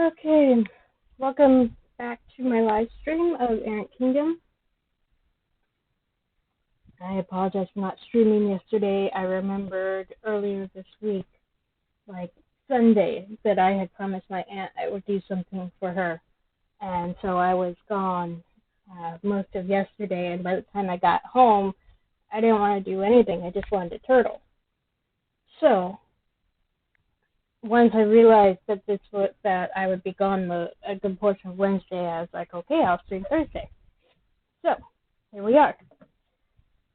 Okay, welcome back to my live stream of Errant Kingdom. I apologize for not streaming yesterday. I remembered earlier this week, like Sunday, that I had promised my aunt I would do something for her. And so I was gone most of yesterday, and by the time I got home, I didn't want to do anything. I just wanted to turtle. So once I realized that I would be gone a good portion of Wednesday, I was like, okay, I'll stream Thursday. So here we are.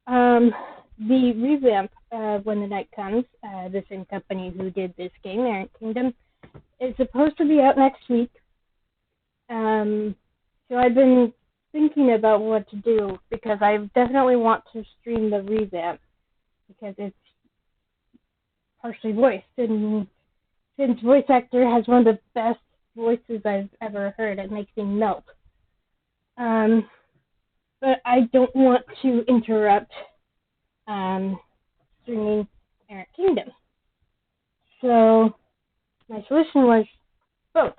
The revamp When the Night Comes, the same company who did this game, Errant Kingdom, is supposed to be out next week. So I've been thinking about what to do because I definitely want to stream the revamp because it's partially voiced, and since voice actor has one of the best voices I've ever heard, it makes me melt. But I don't want to interrupt streaming Errant Kingdom. So my solution was both.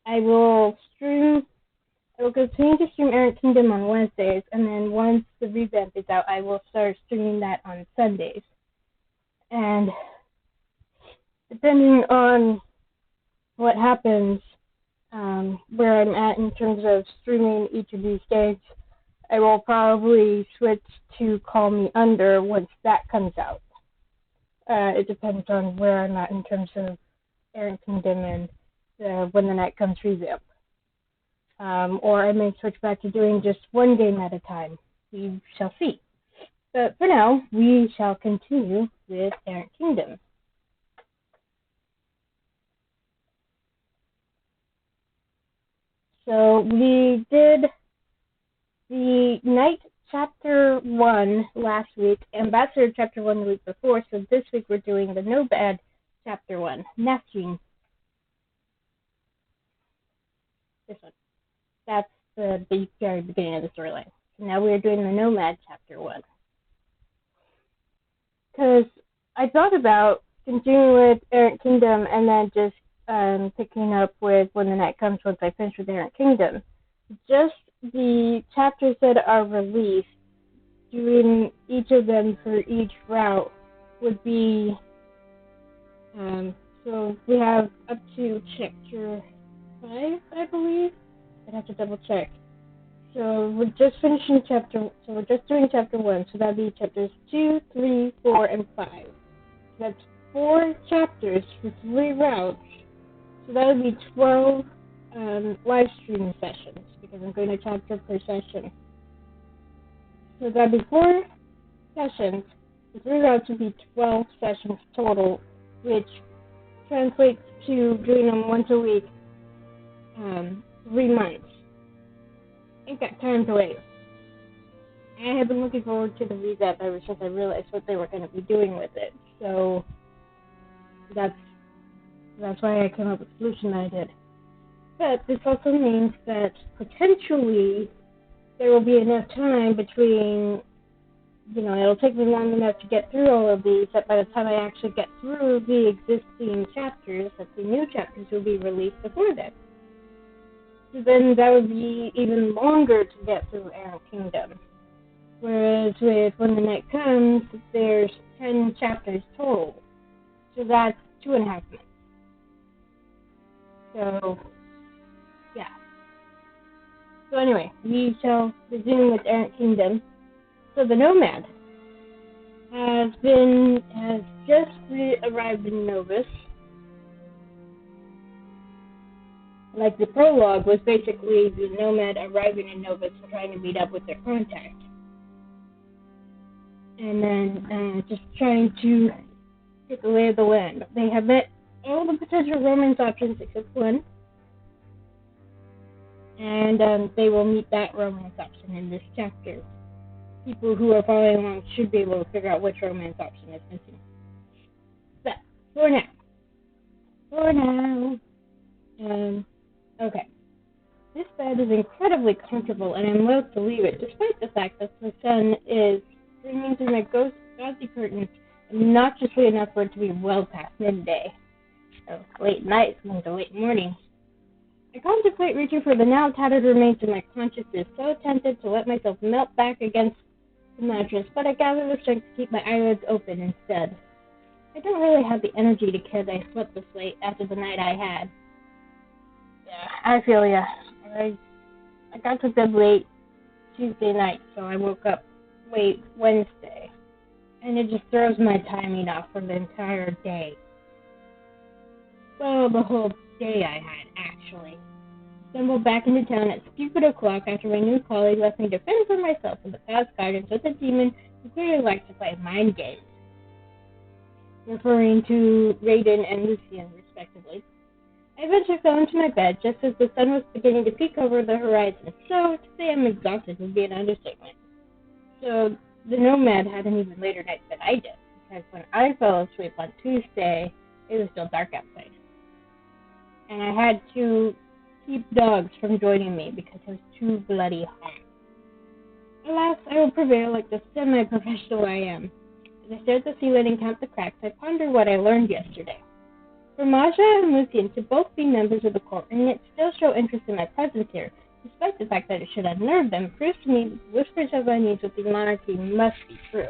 I will continue to stream Errant Kingdom on Wednesdays, and then once the revamp is out, I will start streaming that on Sundays. And depending on what happens, where I'm at in terms of streaming each of these days, I will probably switch to Call Me Under once that comes out. It depends on where I'm at in terms of Errant Kingdom and When the Night Comes revamp. Or I may switch back to doing just one game at a time. We shall see. But for now, we shall continue with Errant Kingdom. So we did the Night Chapter 1 last week, Ambassador Chapter 1 the week before, so this week we're doing the Nomad Chapter 1, Nesting. This one. That's the very beginning of the storyline. So now we're doing the Nomad Chapter 1. Because I thought about continuing with Errant Kingdom and then just picking up with When the Night Comes once I finish with Errant Kingdom. Just the chapters that are released, doing each of them for each route would be, so we have up to chapter 5, I believe. I'd have to double check. So we're just finishing we're just doing chapter 1, so that'd be chapters 2, 3, 4, and 5. That's 4 chapters for 3 routes. So that would be 12 live stream sessions, because I'm going to chapter per session. So that'd be 4 sessions. The 3 routes would be 12 sessions total, which translates to doing them once a week, 3 months. Ain't got time to wait. I have been looking forward to the revamp ever since I realized what they were going to be doing with it. So that's why I came up with the solution that I did. But this also means that potentially there will be enough time between, it'll take me long enough to get through all of these, that by the time I actually get through the existing chapters, that the new chapters will be released before then. So then that would be even longer to get through Errant Kingdom. Whereas with When the Night Comes, there's 10 chapters total. So that's 2.5 months. So, yeah. So anyway, we shall resume with Errant Kingdom. So the Nomad has just arrived in Novus. Like the prologue was basically the Nomad arriving in Novus and trying to meet up with their contact. And then just trying to get the lay of the land. They have met all the potential romance options except one. And they will meet that romance option in this chapter. People who are following along should be able to figure out which romance option is missing. But for now, okay. This bed is incredibly comfortable, and I'm loath to leave it, despite the fact that the sun is streaming through my gauzy curtains obnoxiously enough for it to be well past midday. So late night into late morning. I contemplate reaching for the now tattered remains of my consciousness, so tempted to let myself melt back against the mattress, but I gather the strength to keep my eyelids open instead. I don't really have the energy to care that I slept this late after the night I had. Yeah, I feel ya. I got to bed late Tuesday night, so I woke up late Wednesday, and it just throws my timing off for the entire day. Well, the whole day I had, actually. Stumbled back into town at stupid o'clock after my new colleague left me to fend for myself in the past gardens with a demon who clearly likes to play mind games, referring to Raiden and Lucian, respectively. I eventually fell into my bed just as the sun was beginning to peek over the horizon, so to say I'm exhausted would be an understatement. So the Nomad had an even later night than I did, because when I fell asleep on Tuesday, it was still dark outside. And I had to keep dogs from joining me because it was too bloody hot. Alas, I will prevail like the semi-professional I am. As I stare at the ceiling and count the cracks, I ponder what I learned yesterday. For Maja and Lucian to both be members of the court and yet still show interest in my presence here, despite the fact that it should unnerve them, proves to me that the whispers of unease with the monarchy must be true.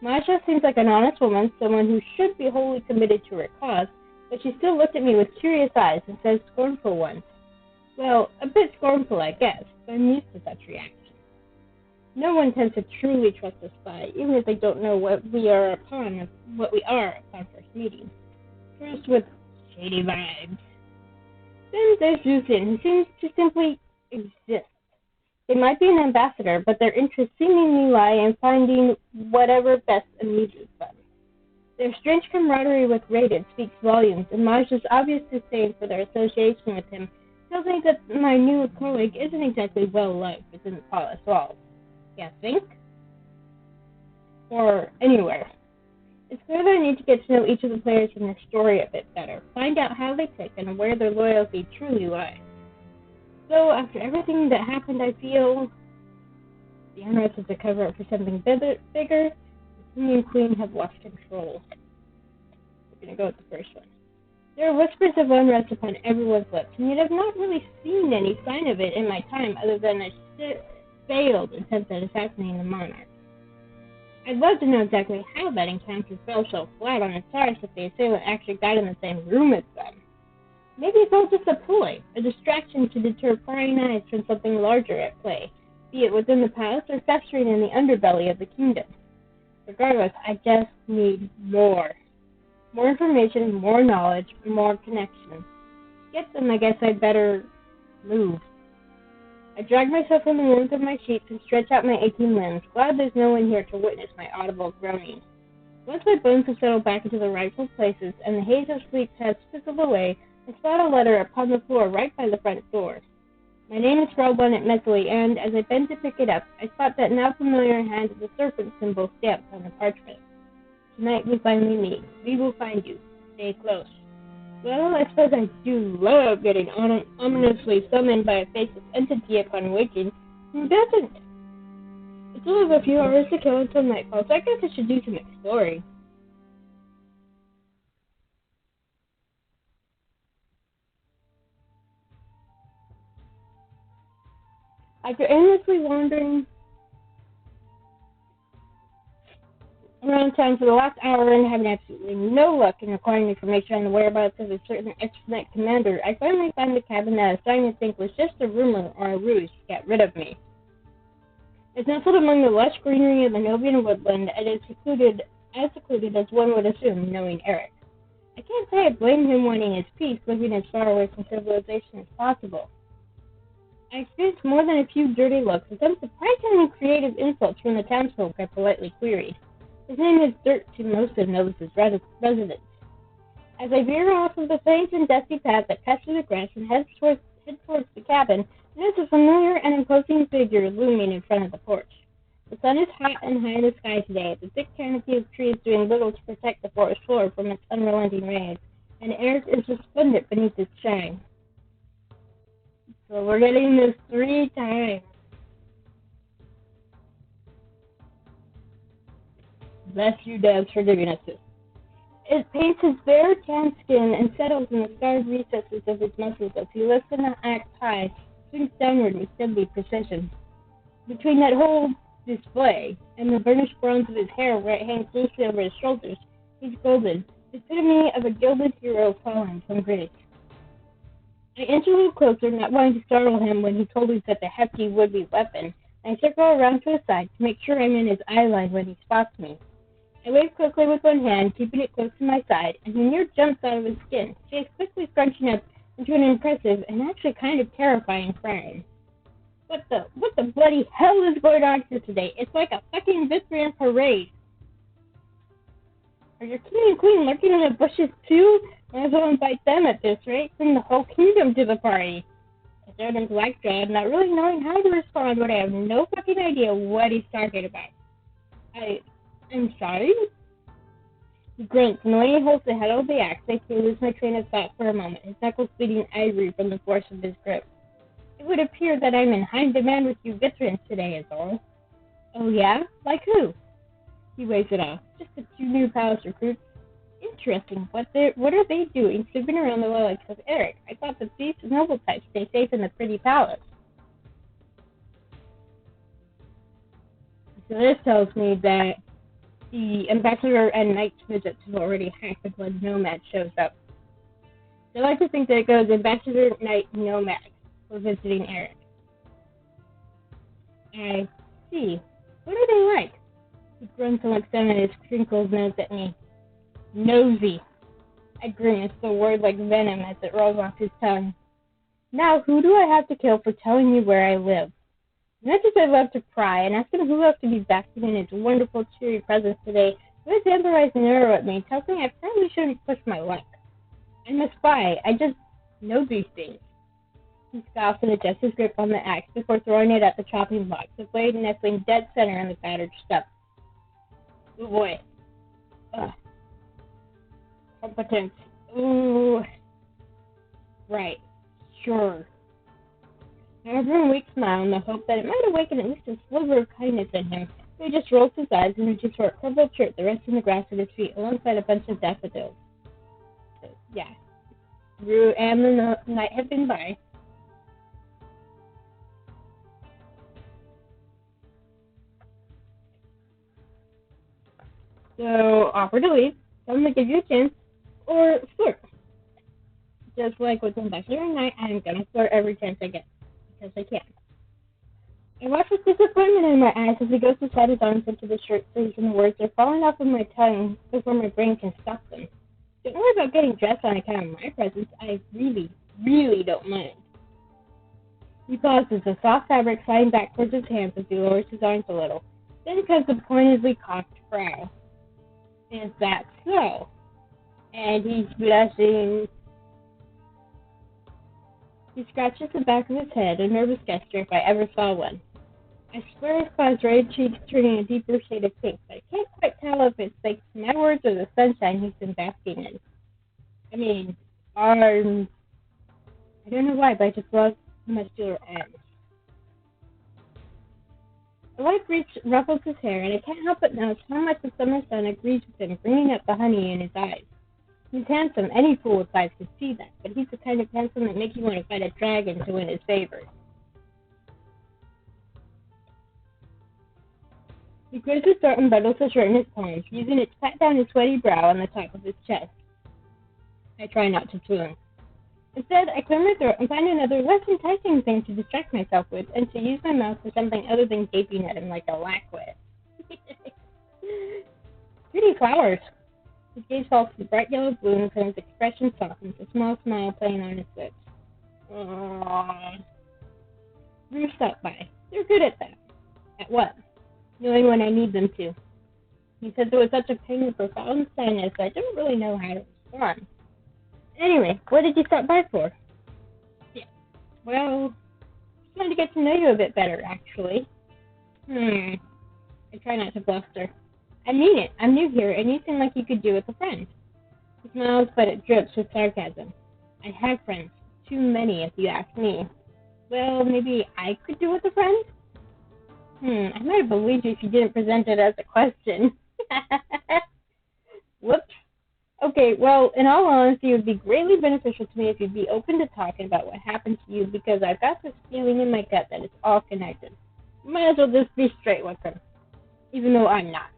Maja seems like an honest woman, someone who should be wholly committed to her cause, but she still looked at me with curious eyes instead of scornful ones. Well, a bit scornful, I guess, but I'm used to such reactions. No one tends to truly trust a spy, even if they don't know what we are upon first meeting. First with shady vibes. Then there's Lucian, who seems to simply exist. They might be an ambassador, but their interests seemingly lie in finding whatever best amuses them. Their strange camaraderie with Raiden speaks volumes, and Maj's obvious disdain for their association with him tells me that my new colleague isn't exactly well liked within the palace walls. You think? Or anywhere. It's clear that I need to get to know each of the players and their story a bit better, find out how they tick and where their loyalty truly lies. So, after everything that happened, I feel the unrest is a cover-up for something bigger. The king and queen have lost control. We're going to go with the first one. There are whispers of unrest upon everyone's lips, and yet I've not really seen any sign of it in my time other than a failed attempt at assassinating the monarch. I'd love to know exactly how that encounter fell so flat on its arse if the assailant actually got in the same room as them. Maybe it's all just a ploy, a distraction to deter prying eyes from something larger at play, be it within the palace or festering in the underbelly of the kingdom. Regardless, I just need more. More information, more knowledge, more connections. To get them, I guess I'd better move. I drag myself from the warmth of my sheets and stretch out my aching limbs, glad there's no one here to witness my audible groaning. Once my bones have settled back into the rightful places and the haze of sleep has fizzled away, I spot a letter upon the floor right by the front door. My name is scrawled on it mentally, and as I bend to pick it up, I spot that now familiar hand of the serpent symbol stamped on the parchment. Tonight we finally meet. We will find you. Stay close. Well, I suppose I do love getting ominously summoned by a faceless entity upon waking. Who doesn't? I still have a few hours to kill until nightfall, so I guess I should do some exploring. After endlessly wandering around town for the last hour and having absolutely no luck in acquiring information on the whereabouts of a certain ex-Knight commander, I finally found a cabin that I was starting to think was just a rumor or a ruse to get rid of me. It's nestled among the lush greenery of the Novian woodland and is as secluded as one would assume, knowing Eric. I can't say I blame him wanting his peace, living as far away from civilization as possible. I experienced more than a few dirty looks and some surprisingly creative insults from the townsfolk I politely queried. His name is dirt to most of Novus's residents. As I veer off of the faint and dusty path that cuts through the grass and head towards the cabin, there's a familiar and imposing figure looming in front of the porch. The sun is hot and high in the sky today, the thick canopy of trees doing little to protect the forest floor from its unrelenting rays, and Eric is resplendent beneath its shine. So we're getting this 3 times. Bless you, devs, for giving us this. It paints his bare tan skin and settles in the scarred recesses of his muscles as he lifts the axe high, swings downward with deadly precision. Between that whole display and the burnished bronze of his hair where it hangs loosely over his shoulders, he's golden, the epitome of a gilded hero fallen from grace. I inch a little closer, not wanting to startle him when he totals at the hefty would-be weapon, and I circle around to his side to make sure I'm in his eye line when he spots me. I wave quickly with one hand, keeping it close to my side, and he near jumps out of his skin, face quickly scrunching up into an impressive and actually kind of terrifying frown. What the bloody hell is going on here today? It's like a fucking Vithrian parade. Are your king and queen lurking in the bushes too? Might as well invite them at this rate. Bring the whole kingdom to the party. I stared him black-jawed, not really knowing how to respond, but I have no fucking idea what he's talking about. I'm sorry? He grunts, and when he holds the head of the axe, I lose my train of thought for a moment, his knuckles bleeding ivory from the force of his grip. It would appear that I'm in high demand with you Vithrians today, is all. Oh yeah? Like who? He waves it off. Just the 2 new palace recruits. Interesting. What are they doing sleeping around the relics of Eric? I thought the thieves and noble types stay safe in the pretty palace. So this tells me that the ambassador and knight's visits have already happened when Nomad shows up. I like to think that it goes ambassador, knight, Nomad for visiting Eric. I see. What are they like? He grunts and looks down at his crinkled nose at me. Nosy. I grimace, the word like venom as it rolls off his tongue. Now, who do I have to kill for telling me where I live? Much as I love to pry and ask him who else to be basking in his wonderful, cheery presence today, his temporizing arrow at me tells me I probably shouldn't push my luck. I'm a spy. I just know these things. He scoffs and adjusts his grip on the axe before throwing it at the chopping block, the blade nestling dead center on the battered stump. Oh boy. Ugh. Competence. Ooh. Right. Sure. I have a weak smile in the hope that it might awaken at least a sliver of kindness in him. He just rolls his eyes and reaches for a crumpled shirt that rests in the grass at his feet alongside a bunch of daffodils. So, yeah. Rue and the night have been by. So, offer to leave. Tell them to give you a chance. Or flirt. Just like with Ambassador and Knight, I'm gonna flirt every chance I get. Because I can. I watch with disappointment in my eyes as he goes to slide his arms into the shirt sleeves and the words are falling off of my tongue before my brain can stop them. Don't worry about getting dressed on account of my presence. I really, really don't mind. He pauses, the soft fabric sliding back towards his hands as he lowers his arms a little. Then comes the pointedly cocked brow. Is that so? And he's blushing. He scratches the back of his head, a nervous gesture if I ever saw one. I swear I saw his red cheeks turning a deeper shade of pink, but I can't quite tell if it's thanks to my words or the sunshine he's been basking in. I mean, arms. I don't know why, but I just love the muscular arms. The light breeze ruffles his hair, and I can't help but notice how much the summer sun agrees with him, bringing up the honey in his eyes. He's handsome. Any fool with eyes could see that, but he's the kind of handsome that makes you want to fight a dragon to win his favor. He clears his throat and bundles his shirt in his palms, using it to pat down his sweaty brow on the top of his chest. I try not to swoon. Instead, I clear my throat and find another less enticing thing to distract myself with, and to use my mouth for something other than gaping at him like a lackwit. Pretty flowers. His gaze falls to the bright yellow blooms, and his expression softens, a small smile playing on his lips. Aww. Rue stopped by. They're good at that. At what? Knowing when I need them to. He says it was such a pain of profound sadness that I didn't really know how to respond. Anyway, what did you stop by for? Yeah. Well, just wanted to get to know you a bit better, actually. I try not to bluster. I mean it. I'm new here, and you seem like you could do with a friend. He smiles, but it drips with sarcasm. I have friends. Too many, if you ask me. Well, maybe I could do with a friend? I might have believed you if you didn't present it as a question. Whoops. Okay, well, in all honesty, it would be greatly beneficial to me if you'd be open to talking about what happened to you, because I've got this feeling in my gut that it's all connected. Might as well just be straight with him, even though I'm not.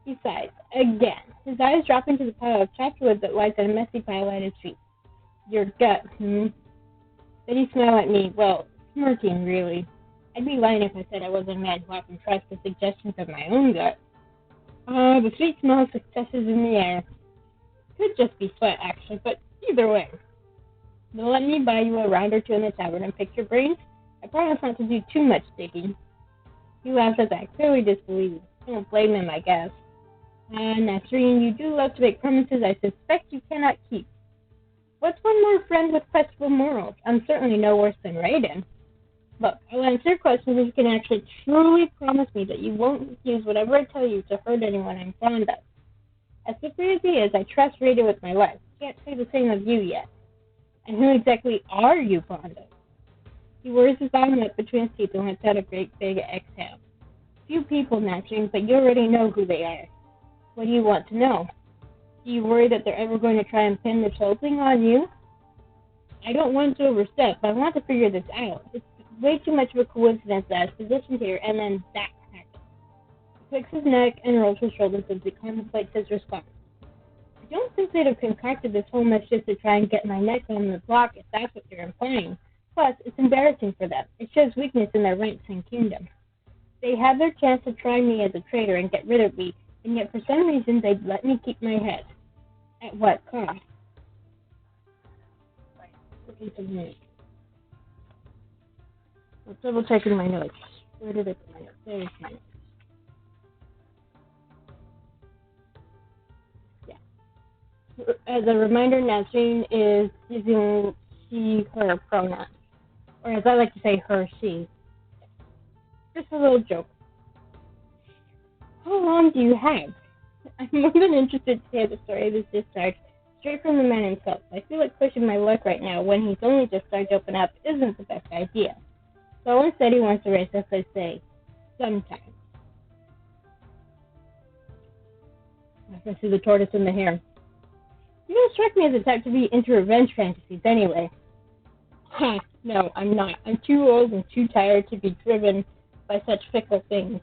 Besides, again, his eyes drop into the pile of chopped wood that lies in a messy pile at his feet. Your gut, Then he smiled at me, well, smirking, really. I'd be lying if I said I wasn't a man who often trusts the suggestions of my own gut. The sweet smell of success is in the air. Could just be sweat, actually, but either way. You'll let me buy you a round or two in the tavern and pick your brains? I promise not to do too much digging. He laughs at that, clearly disbelieving. I don't blame him, I guess. Nasreen, you do love to make promises I suspect you cannot keep. What's one more friend with questionable morals? I'm certainly no worse than Raiden. Look, I'll answer your questions if you can actually truly promise me that you won't use whatever I tell you to hurt anyone I'm fond of. As slippery as he is, I trust Raiden with my life. Can't say the same of you yet. And who exactly are you fond of? He wears his arm up between his teeth and lets out a great big exhale. Few people, Nasreen, but you already know who they are. What do you want to know? Do you worry that they're ever going to try and pin this whole thing on you? I don't want to overstep, but I want to figure this out. It's way too much of a coincidence that I was positioned here and then that happened. He clicks his neck and rolls his shoulders as he contemplates his response. I don't think they'd have concocted this whole mess just to try and get my neck on the block if that's what you're implying. Plus, it's embarrassing for them. It shows weakness in their ranks and kingdom. They had their chance to try me as a traitor and get rid of me, and yet for some reason they'd let me keep my head. At what cost? Looking for minutes. I'm double checking my notes. Where did I put my notes? There's my notes. Yeah. As a reminder, Nasreen is using she, her pronouns. Or as I like to say, her, she. Just a little joke. How long do you have? I'm more than interested to hear the story of his discharge, straight from the man himself. I feel like pushing my luck right now when he's only just starting to open up isn't the best idea. So instead he wants to race us, I say, sometimes. I see the tortoise and the hare. You don't strike me as the type to be into revenge fantasies anyway. Ha, no, I'm not. I'm too old and too tired to be driven by such fickle things.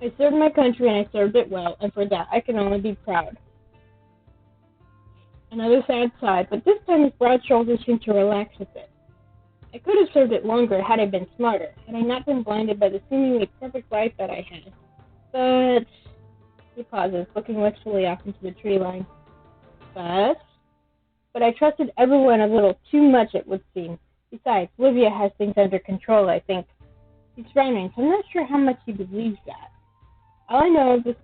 I served my country and I served it well, and for that I can only be proud. Another sad sigh, but this time his broad shoulders seemed to relax a bit. I could have served it longer had I been smarter, had I not been blinded by the seemingly perfect life that I had. But... He pauses, looking wistfully off into the tree line. But I trusted everyone a little too much, it would seem. Besides, Livia has things under control, I think. He's frowning, so I'm not sure how much he believes that. All I know is this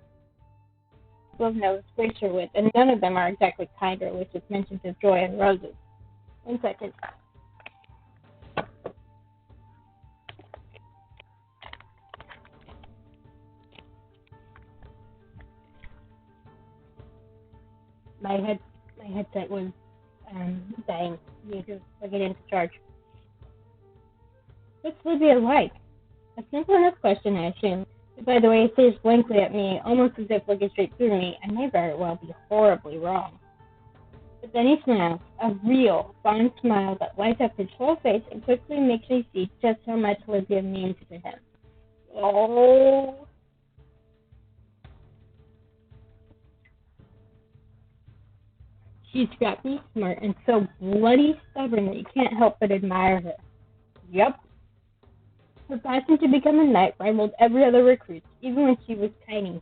of Novus grace her with, and none of them are exactly kind or with just mentions of joy and roses. 1 second. My headset was dying. You need to plug it into charge. What's Livia like? A simple enough question, I assume. But by the way, he stares blankly at me, almost as if looking straight through me. I may very well be horribly wrong. But then he smiles, a real, fond smile that lights up his whole face and quickly makes me see just how much Livia means to him. Oh. She's scrappy, smart, and so bloody stubborn that you can't help but admire her. Yep. Her passion to become a knight rivaled every other recruit, even when she was tiny,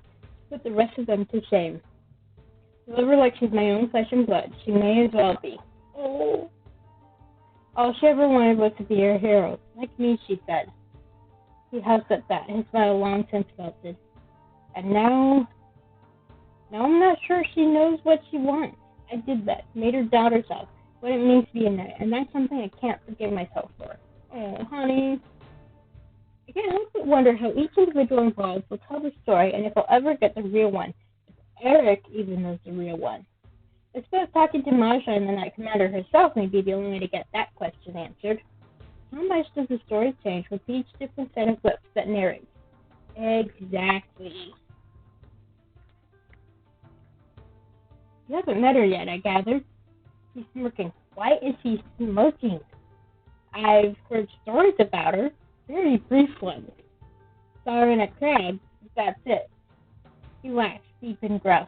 put the rest of them to shame. However, like she's my own flesh and blood, she may as well be. Oh. All she ever wanted was to be her hero, like me, she said. He huffed at that, his smile long since melted. And now I'm not sure she knows what she wants. I did that, made her doubt herself, what it means to be a knight, and that's something I can't forgive myself for. Oh, honey. I can't help but wonder how each individual involved will tell the story and if we'll ever get the real one. If Eric even knows the real one. I suppose talking to Masha and the Knight Commander herself may be the only way to get that question answered. How much does the story change with each different set of lips that narrates? Exactly. You haven't met her yet, I gather. He's smirking. Why is he smirking? I've heard stories about her. Very brief ones. Saw her in a crowd. That's it. He laughed, deep and gruff.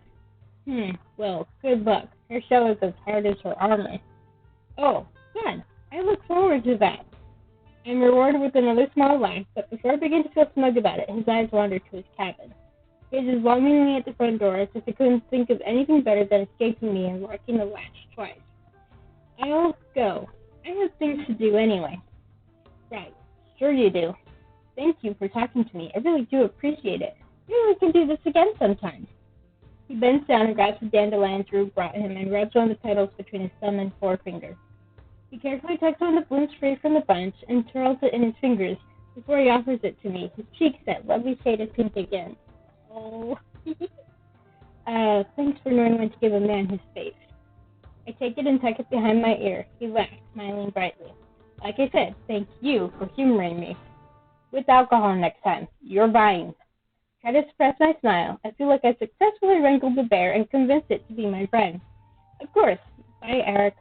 Well, good luck. Her shell is as hard as her armor. Oh, good. I look forward to that. I'm rewarded with another small laugh, but before I begin to feel smug about it, his eyes wandered to his cabin. He gazes longingly at the front door as if he couldn't think of anything better than escaping me and locking the latch twice. I'll go. I have things to do anyway. Right. Sure you do. Thank you for talking to me. I really do appreciate it. Maybe we can do this again sometime. He bends down and grabs the dandelion Drew brought him and rubs one of the petals between his thumb and forefinger. He carefully tucks one of the blooms free from the bunch and twirls it in his fingers before he offers it to me, his cheeks that lovely shade of pink again. Oh. Thanks for knowing when to give a man his space. I take it and tuck it behind my ear. He laughed, smiling brightly. Like I said, thank you for humoring me. With alcohol next time. You're buying. Try to suppress my smile. I feel like I successfully wrangled the bear and convinced it to be my friend. Of course. Bye, Eric.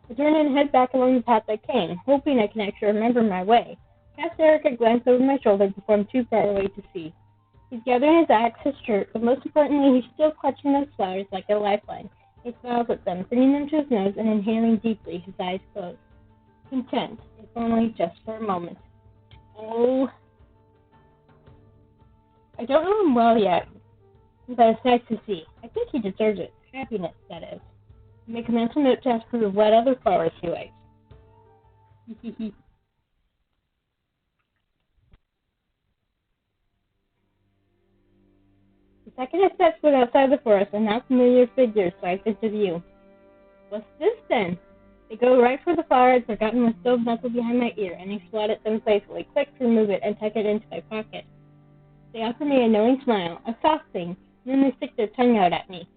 I turn and head back along the path I came, hoping I can actually remember my way. Cast Eric a glance over my shoulder before I'm too far away to see. He's gathering his axe, his shirt, but most importantly, he's still clutching those flowers like a lifeline. He smiles at them, bringing them to his nose and inhaling deeply, his eyes closed. Content, if only just for a moment. Oh. I don't know him well yet, but it's nice to see. I think he deserves it. Happiness, that is. Make a mental note to ask her what other flowers he likes. The second I stepped foot outside the forest, a now familiar figure slides into view. What's this then? They go right for the flower I'd forgotten was still nestled behind my ear, and I swat at them playfully, quick to remove it and tuck it into my pocket. They offer me a knowing smile, a soft thing, and then they stick their tongue out at me.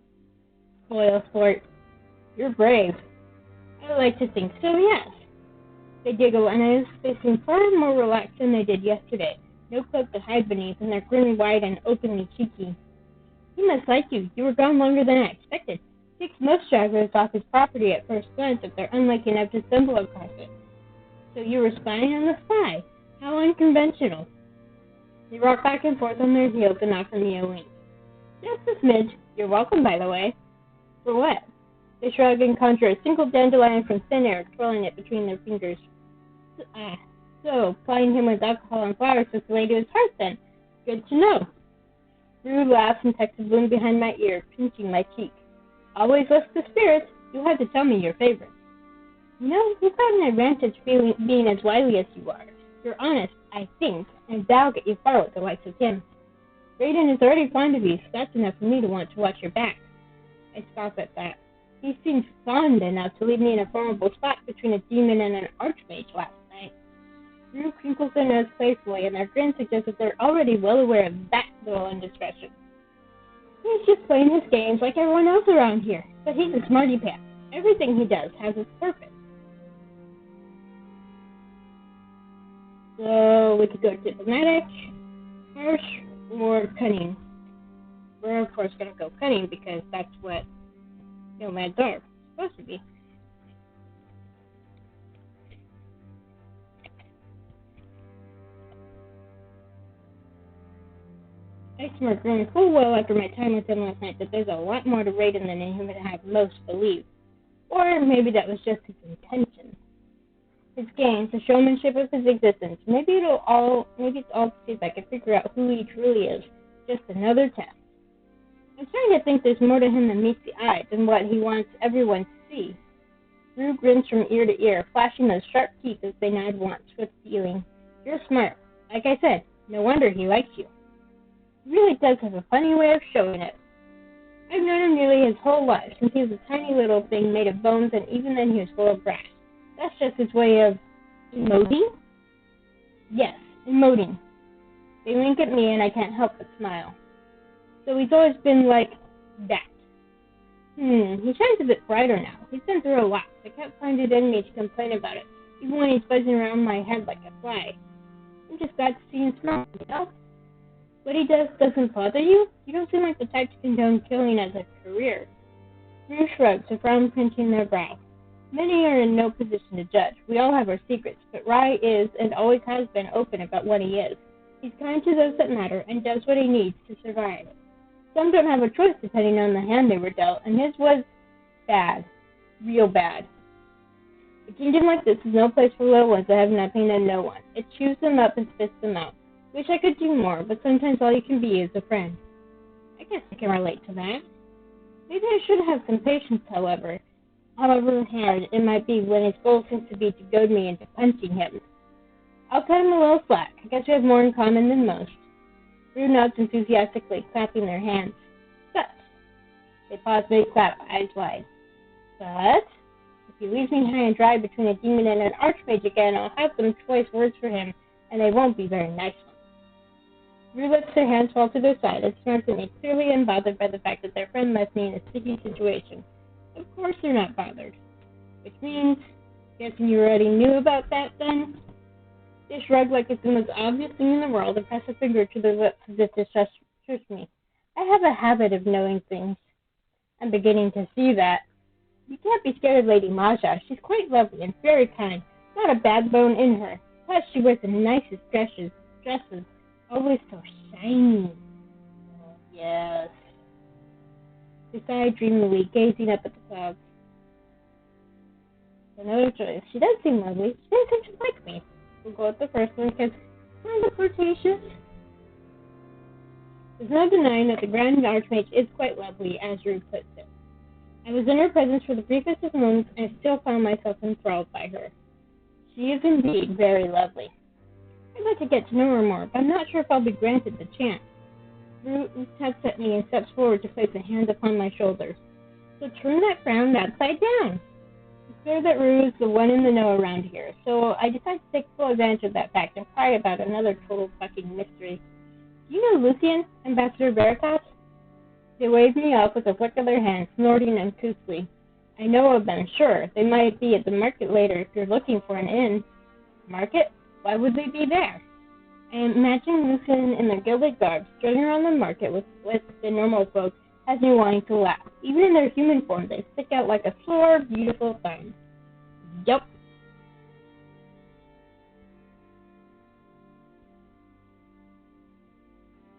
Spoil sport. You're brave. I like to think so, yes. They giggle, and they seem far more relaxed than they did yesterday. No cloak to hide beneath, and they're grinning wide and openly cheeky. He must like you. You were gone longer than I expected. Takes most stragglers off his property at first glance if they're unlucky enough to stumble across it. So you were spying on the spy. How unconventional. They rock back and forth on their heels and offer me a wink. Just a smidge. You're welcome, by the way. For what? They shrug and conjure a single dandelion from thin air, twirling it between their fingers. So, plying him with alcohol and flowers was the way to his heart then. Good to know. Rue laughs and tucks a bloom behind my ear, pinching my cheek. Always list the spirits. You'll have to tell me your favorites. You know, you've got an advantage being as wily as you are. You're honest, I think, and that'll get you far with the likes of him. Raiden is already fond of you, so that's enough for me to want to watch your back. I scoff at that. He seemed fond enough to leave me in a formidable spot between a demon and an archmage last night. Rue crinkles their nose playfully, and their grin suggests that they're already well aware of that little indiscretion. He's just playing his games like everyone else around here, but he's a smarty pants. Everything he does has its purpose. So we could go diplomatic, harsh, or cunning. We're of course going to go cunning because that's what nomads are supposed to be. I smirk, knowing full well after my time with him last night that there's a lot more to Raiden than he would have most believe. Or maybe that was just his intention. His games, the showmanship of his existence. Maybe it's all to see if I can figure out who he truly is. Just another test. I'm starting to think there's more to him than meets the eye, than what he wants everyone to see. Rue grins from ear to ear, flashing those sharp teeth as they nod once, with feeling. You're smart. Like I said, no wonder he likes you. He really does have a funny way of showing it. I've known him nearly his whole life, since he was a tiny little thing made of bones, and even then he was full of brass. That's just his way of emoting? Yes, emoting. They wink at me, and I can't help but smile. So he's always been like that. He shines a bit brighter now. He's been through a lot. I can't find it in me to complain about it, even when he's buzzing around my head like a fly. I'm just glad to see him smile, you know? What he does doesn't bother you? You don't seem like the type to condone killing as a career. Rue shrugs, a frown pinching their brow. Many are in no position to judge. We all have our secrets, but Rai is, and always has been, open about what he is. He's kind to those that matter, and does what he needs to survive. Some don't have a choice depending on the hand they were dealt, and his was bad. Real bad. A kingdom like this is no place for little ones that have nothing and no one. It chews them up and spits them out. Wish I could do more, but sometimes all you can be is a friend. I guess I can relate to that. Maybe I should have some patience, however hard it might be when his goal seems to be to goad me into punching him. I'll cut him a little slack. I guess we have more in common than most. Rue nods enthusiastically, clapping their hands. But, they pause mid-clap, eyes wide. But, if he leaves me high and dry between a demon and an archmage again, I'll have some choice words for him, and they won't be very nice ones. Rue lets their hands fall to their side and smirks at me, clearly unbothered by the fact that their friend left me in a sticky situation. Of course they're not bothered. Which means, guessing you already knew about that then? They shrug like it's the most obvious thing in the world and press a finger to their lips as if to shush me. I have a habit of knowing things. I'm beginning to see that. You can't be scared of Lady Maja. She's quite lovely and very kind. Not a bad bone in her. Plus, she wears the nicest dresses. Always so shiny. Oh, yes. They sigh dreamily, gazing up at the clouds. Another choice. She does seem lovely. She does seem to like me. We'll go with the first one because kind of flirtatious. There's no denying that the Grand Archmage is quite lovely, as Rue puts it. I was in her presence for the briefest of moments, and I still found myself enthralled by her. She is indeed very lovely. I'd like to get to know her more, but I'm not sure if I'll be granted the chance. Rue tucks at me and steps forward to place a hand upon my shoulders. So turn that frown upside down. It's clear that Rue is the one in the know around here, so I decide to take full advantage of that fact and pry about another total fucking mystery. Do you know Lucian, Ambassador Veritas? They wave me off with a flick of their hands, snorting uncouthly. I know of them, sure. They might be at the market later if you're looking for an inn. Market? Why would they be there? I imagine Lucian in their gilded garb, strutting around the market with the normal folk, has me wanting to laugh. Even in their human form, they stick out like a sore, beautiful thumb. Yup.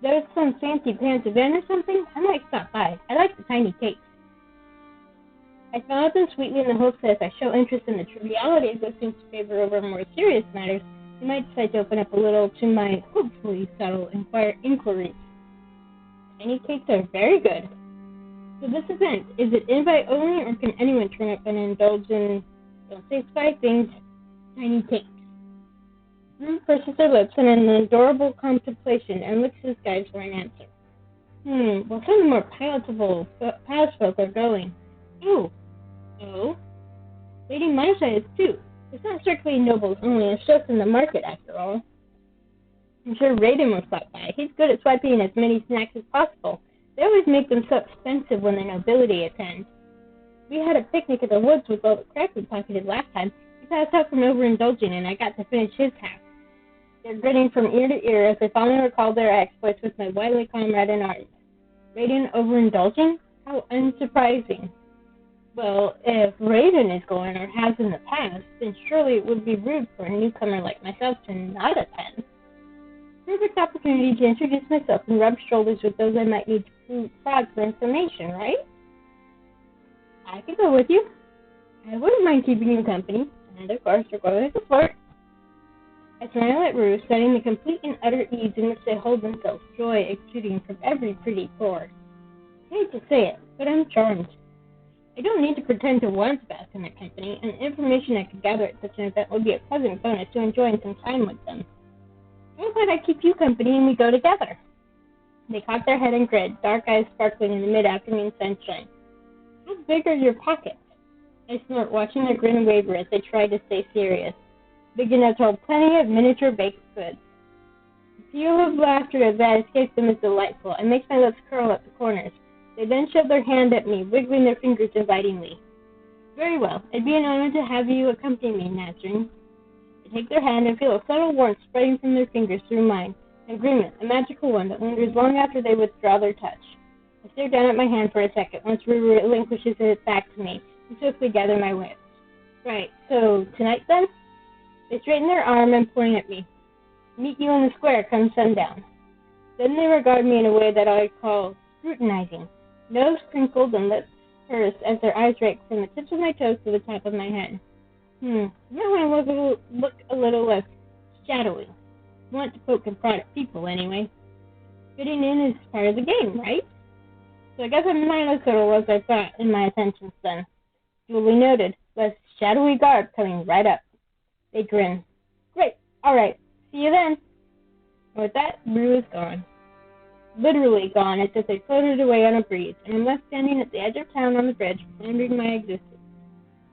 There's some fancy pants event or something? I might stop by. I like the tiny cakes. I smile at them sweetly in the hopes that if I show interest in the trivialities that seem to favor over more serious matters, they might decide to open up a little to my hopefully subtle inquiries. Tiny cakes are very good. So this event, is it invite only or can anyone turn up and indulge in, don't say spy things, tiny cakes? Rue purses her lips in an adorable contemplation and looks his guys for an answer. Well, some of the more palatable past folk are going. Oh? Lady Maja is too. It's not strictly nobles only, it's just in the market after all. I'm sure Raiden will stop by. He's good at swiping as many snacks as possible. They always make them so expensive when the nobility attends. We had a picnic in the woods with all the crap we pocketed last time. He passed out from overindulging and I got to finish his half. They're grinning from ear to ear as they finally recall their exploits with my wily comrade in arms. Raiden overindulging? How unsurprising. Well, if Raiden is going, or has in the past, then surely it would be rude for a newcomer like myself to not attend. Perfect opportunity to introduce myself and rub shoulders with those I might need to prod for information, right? I could go with you. I wouldn't mind keeping you company, and of course we're going to flirt. I smile at Rue, studying the complete and utter ease in which they hold themselves, joy exuding from every pretty pore. I hate to say it, but I'm charmed. I don't need to pretend to want to bask in their company, and the information I could gather at such an event would be a pleasant bonus to enjoying some time with them. How about I keep you company and we go together? They cock their head and grin, dark eyes sparkling in the mid-afternoon sunshine. How big are your pockets? I snort, watching their grin waver as they try to stay serious. Big enough to hold plenty of miniature baked goods. The peal of laughter that escapes them is delightful and makes my lips curl at the corners. They then shove their hand at me, wiggling their fingers invitingly. Very well, it'd be an honor to have you accompany me, Nazarene. I take their hand and feel a subtle warmth spreading from their fingers through mine. An agreement, a magical one that lingers long after they withdraw their touch. I stare down at my hand for a second once Ruru relinquishes it back to me and swiftly gather my wits. Right, so tonight then? They straighten their arm and point at me. Meet you in the square come sundown. Then they regard me in a way that I call scrutinizing, nose crinkled and lips pursed as their eyes rake from the tips of my toes to the top of my head. You want to look a little less shadowy. Want to poke and prod at people anyway. Fitting in is part of the game, right? So I guess I'm not as subtle as I thought in my attention span. Duly noted, less shadowy garb coming right up. They grin. Great, alright, see you then. And with that, Rue is gone. Literally gone, as if they floated away on a breeze, and I'm left standing at the edge of town on the bridge, pondering my existence.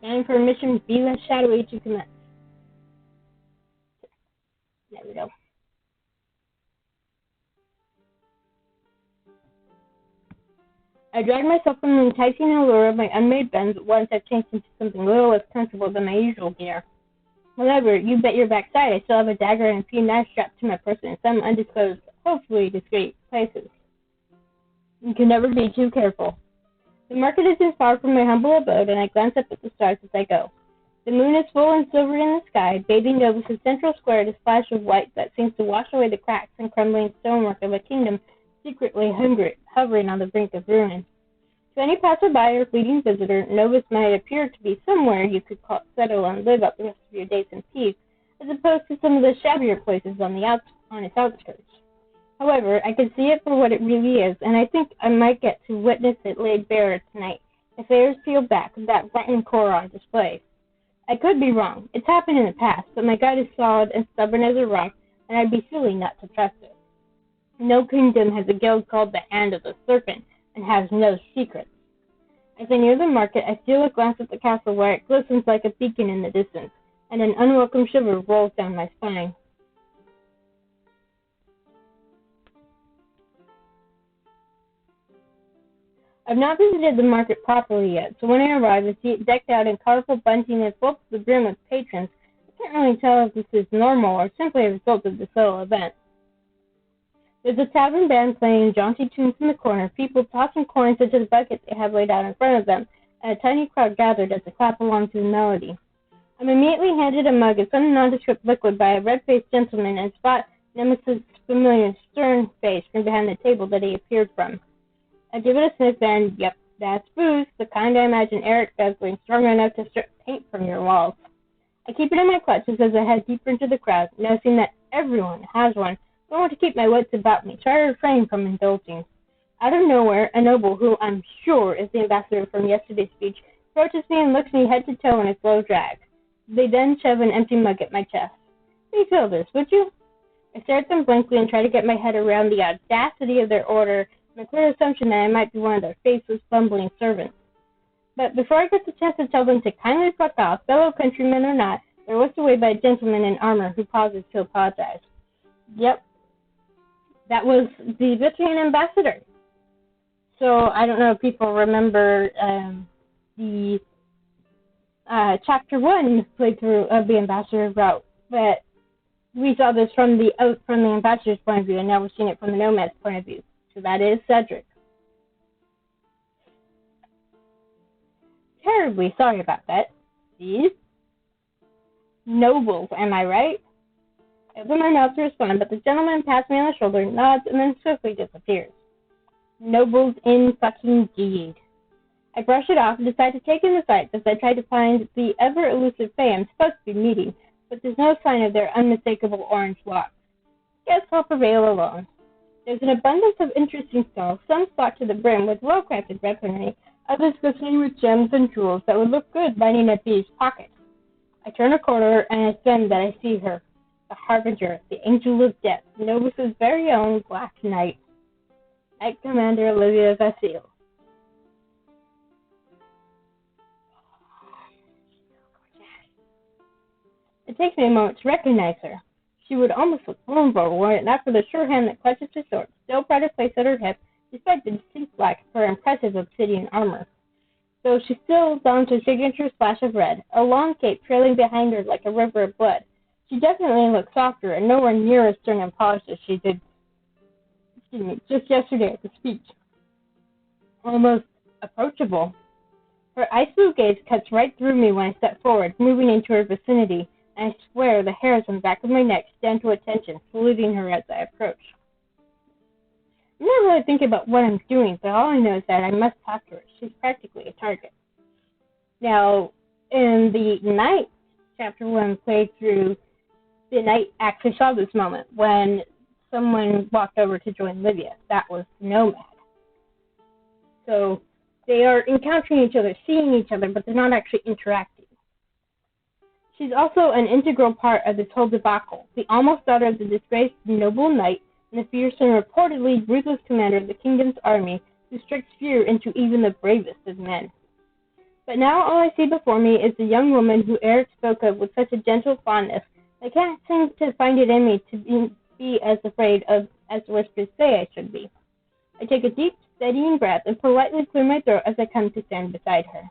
Time for a mission Be Less Shadowy to commence. There we go. I dragged myself from the enticing allure of my unmade bends once I've changed into something a little less comfortable than my usual gear. However, you bet your backside I still have a dagger and a few knives strapped to my person in some undisclosed, hopefully discreet, places. You can never be too careful. The market isn't far from my humble abode, and I glance up at the stars as I go. The moon is full and silvery in the sky, bathing Novus' central square in a splash of white that seems to wash away the cracks and crumbling stonework of a kingdom secretly hovering on the brink of ruin. To any passerby or fleeting visitor, Novus might appear to be somewhere you could settle and live out the rest of your days in peace, as opposed to some of the shabbier places on its outskirts. However, I can see it for what it really is, and I think I might get to witness it laid bare tonight, if airs peel back with that rotten core on display. I could be wrong. It's happened in the past, but my gut is solid and stubborn as a rock, and I'd be silly not to trust it. No kingdom has a guild called the Hand of the Serpent, and has no secrets. As I near the market, I steal a glance at the castle where it glistens like a beacon in the distance, and an unwelcome shiver rolls down my spine. I've not visited the market properly yet, so when I arrive, I see it decked out in colorful bunting and full to the brim with patrons. I can't really tell if this is normal or simply a result of the solo event. There's a tavern band playing jaunty tunes in the corner, people tossing coins into the bucket they have laid out in front of them, and a tiny crowd gathered as they clap along to the melody. I'm immediately handed a mug of some nondescript liquid by a red-faced gentleman and spot Nemesis' familiar stern face from behind the table that he appeared from. I give it a sniff and, yep, that's booze, the kind I imagine Eric guzzling, strong enough to strip paint from your walls. I keep it in my clutches as I head deeper into the crowd, noticing that everyone has one. I want to keep my wits about me, try to refrain from indulging. Out of nowhere, a noble, who I'm sure is the ambassador from yesterday's speech, approaches me and looks me head to toe in a slow drag. They then shove an empty mug at my chest. Refill this, would you? I stare at them blankly and try to get my head around the audacity of their order and the clear assumption that I might be one of their faceless, bumbling servants. But before I get the chance to tell them to kindly fuck off, fellow countrymen or not, they're whisked away by a gentleman in armor who pauses to apologize. Yep. That was the Vitrian ambassador. So I don't know if people remember the Chapter 1 playthrough of the ambassador route, but we saw this from the ambassador's point of view, and now we're seeing it from the Nomad's point of view. So that is Cedric. Terribly sorry about that. These nobles, am I right? I open my mouth to respond, but the gentleman pats me on the shoulder, nods, and then swiftly disappears. Nobles indeed. I brush it off and decide to take in the sights as I try to find the ever-elusive Fae I'm supposed to be meeting, but there's no sign of their unmistakable orange locks. Guess I'll prevail alone. There's an abundance of interesting stalls, some stocked to the brim with well-crafted weaponry, others glistening with gems and jewels that would look good lining a thief's pockets. I turn a corner, and it's then that I see her, the Harbinger, the Angel of Death, Novus' very own Black Knight. Knight Commander Olivia Vasile. It takes me a moment to recognize her. She would almost look vulnerable were it not for the sure hand that clutches the sword, still proud of place at her hip, despite the distinct black of her impressive obsidian armor. Though she still donned her signature splash of red, a long cape trailing behind her like a river of blood. She definitely looked softer and nowhere near as stern and polished as she did just yesterday at the speech. almost approachable. Her ice blue gaze cuts right through me when I step forward, moving into her vicinity, and I swear the hairs on the back of my neck stand to attention, saluting her as I approach. I'm not really thinking about what I'm doing, but all I know is that I must talk to her. She's practically a target. Now, in the night, Chapter 1 playthrough, the night actually saw this moment when someone walked over to join Livia. That was Nomad. So they are encountering each other, seeing each other, but they're not actually interacting. She's also an integral part of this whole debacle, the almost daughter of the disgraced noble knight and the fierce and reportedly ruthless commander of the kingdom's army who strikes fear into even the bravest of men. But now all I see before me is the young woman who Eric spoke of with such a gentle fondness I can't seem to find it in me to be as afraid of as the whispers say I should be. I take a deep, steadying breath and politely clear my throat as I come to stand beside her.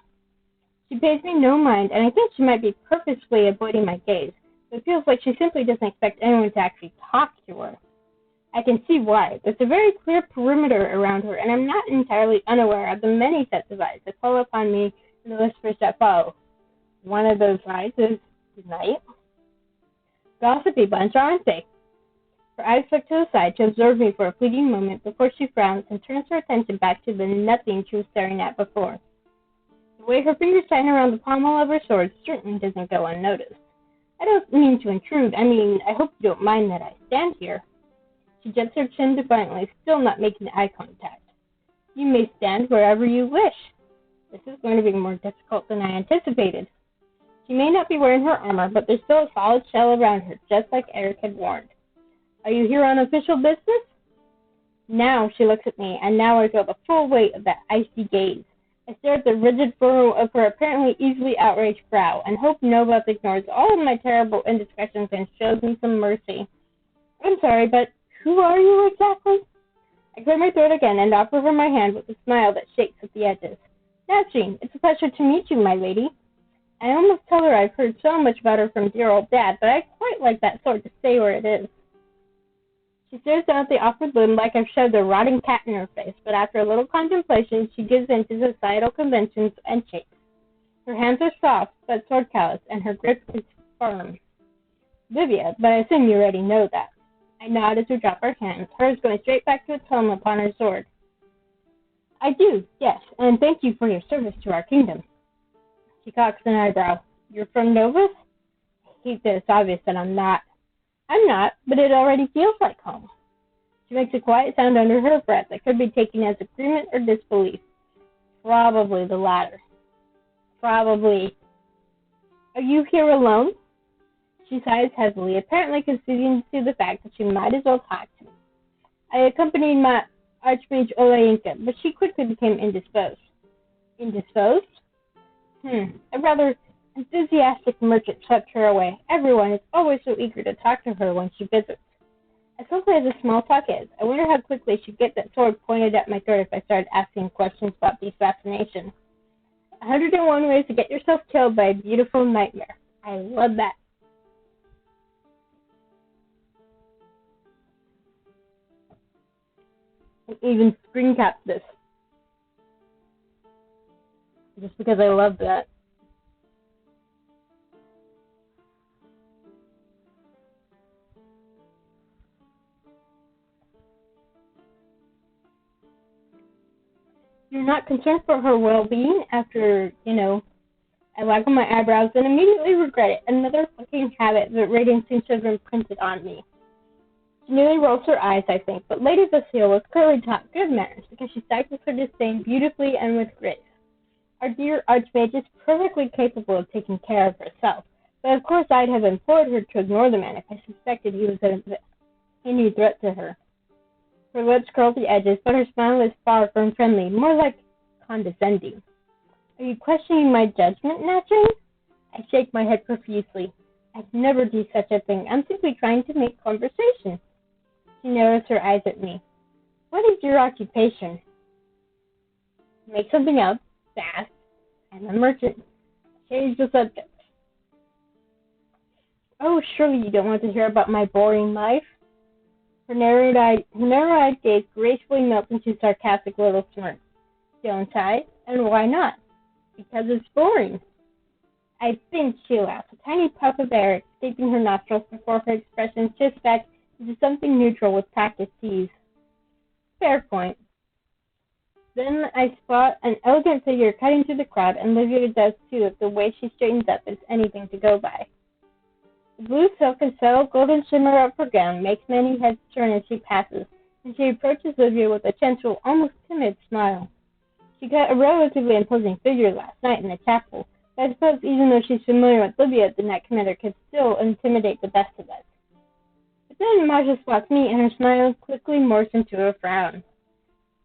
She pays me no mind, and I think she might be purposefully avoiding my gaze, but it feels like she simply doesn't expect anyone to actually talk to her. I can see why. There's a very clear perimeter around her, and I'm not entirely unaware of the many sets of eyes that fall upon me in the whispers that follow. One of those eyes is Night. Gossipy bunch, aren't they? Her eyes flick to the side to observe me for a fleeting moment before she frowns and turns her attention back to the nothing she was staring at before. The way her fingers tighten around the pommel of her sword certainly doesn't go unnoticed. I don't mean to intrude. I hope you don't mind that I stand here. She jets her chin defiantly, still not making eye contact. You may stand wherever you wish. This is going to be more difficult than I anticipated. She may not be wearing her armor, but there's still a solid shell around her, just like Eric had warned. Are you here on official business? Now she looks at me, and now I feel the full weight of that icy gaze. I stare at the rigid furrow of her apparently easily outraged brow, and hope Novus ignores all of my terrible indiscretions and shows me some mercy. I'm sorry, but who are you exactly? I clear my throat again and offer her my hand with a smile that shakes at the edges. Natchine, it's a pleasure to meet you, my lady. I almost tell her I've heard so much about her from dear old Dad, but I quite like that sword to stay where it is. She stares down at the awkward limb like I've shoved a rotting cat in her face, but after a little contemplation, she gives in to societal conventions and shakes. Her hands are soft, but sword callous, and her grip is firm. Livia, but I assume you already know that. I nod as we drop our hands, hers going straight back to its home upon her sword. I do, yes, and thank you for your service to our kingdom. She cocks an eyebrow. You're from Novus? I hate that it's obvious that I'm not. I'm not, but it already feels like home. She makes a quiet sound under her breath that could be taken as agreement or disbelief. Probably the latter. Probably. Are you here alone? She sighs heavily, apparently conceding to the fact that she might as well talk to me. I accompanied my Archmage Olayinka, but she quickly became indisposed. Indisposed? A rather enthusiastic merchant swept her away. Everyone is always so eager to talk to her when she visits. As lovely as a small talk is, I wonder how quickly she'd get that sword pointed at my throat if I started asking questions about the assassination. 101 ways to get yourself killed by a beautiful nightmare. I love that. I even screen capped this. Just because I love that. You're not concerned for her well-being after, I waggle my eyebrows and immediately regret it. Another fucking habit that Radiant seems to have imprinted on me. She nearly rolls her eyes, I think, but Lady Vasile was clearly taught good manners because she stifles her disdain beautifully and with grace. Our dear Archmage is perfectly capable of taking care of herself, but of course I'd have implored her to ignore the man if I suspected he was any threat to her. Her lips curl the edges, but her smile is far from friendly, more like condescending. Are you questioning my judgment, Natchine? I shake my head profusely. I'd never do such a thing. I'm simply trying to make conversation. She narrows her eyes at me. What is your occupation? Make something up, fast. I'm a merchant. Change the subject. Oh, surely you don't want to hear about my boring life? Her narrow-eyed gaze gracefully melts into a sarcastic little smirk. Don't I? And why not? Because it's boring. I think she laughed, a tiny puff of air escaping her nostrils before her expression shifts back into something neutral with practiced ease. Fair point. Then I spot an elegant figure cutting through the crowd, and Livia does too, if the way she straightens up is anything to go by. The blue silk and subtle golden shimmer of her gown makes many heads turn as she passes, and she approaches Livia with a gentle, almost timid smile. She cut a relatively imposing figure last night in the chapel, but I suppose even though she's familiar with Livia, the Knight Commander could still intimidate the best of us. But then Marcia spots me, and her smile quickly morphs into a frown.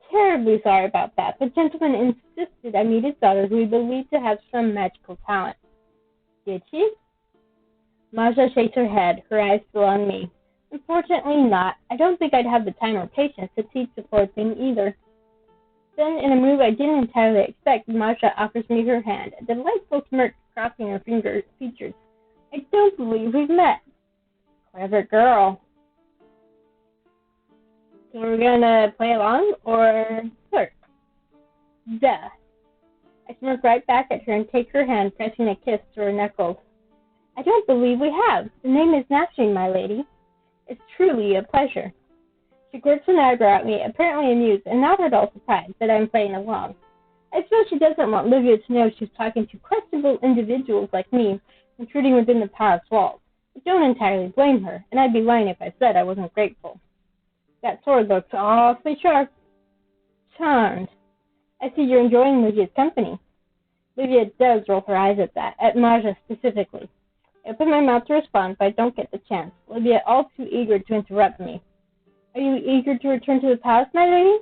Terribly sorry about that. The gentleman insisted I meet his daughter, who he believed to have some magical talent. Did she? Marcia shakes her head, her eyes still on me. Unfortunately not. I don't think I'd have the time or patience to teach the poor thing either. Then, in a move I didn't entirely expect, Marcia offers me her hand, a delightful smirk crossing her features. I don't believe we've met. Clever girl. So we're gonna play along, or flirt? Duh. I smirk right back at her and take her hand, pressing a kiss to her knuckles. I don't believe we have. The name is Nashing, my lady. It's truly a pleasure. She quirks an eyebrow at me, apparently amused and not at all surprised that I'm playing along. I suppose she doesn't want Livia to know she's talking to questionable individuals like me, intruding within the palace walls. I don't entirely blame her, and I'd be lying if I said I wasn't grateful. That sword looks awfully sharp. Charmed. I see you're enjoying Livia's company. Livia does roll her eyes at that, at Marcia specifically. I open my mouth to respond, but I don't get the chance. Livia all too eager to interrupt me. Are you eager to return to the palace, my lady?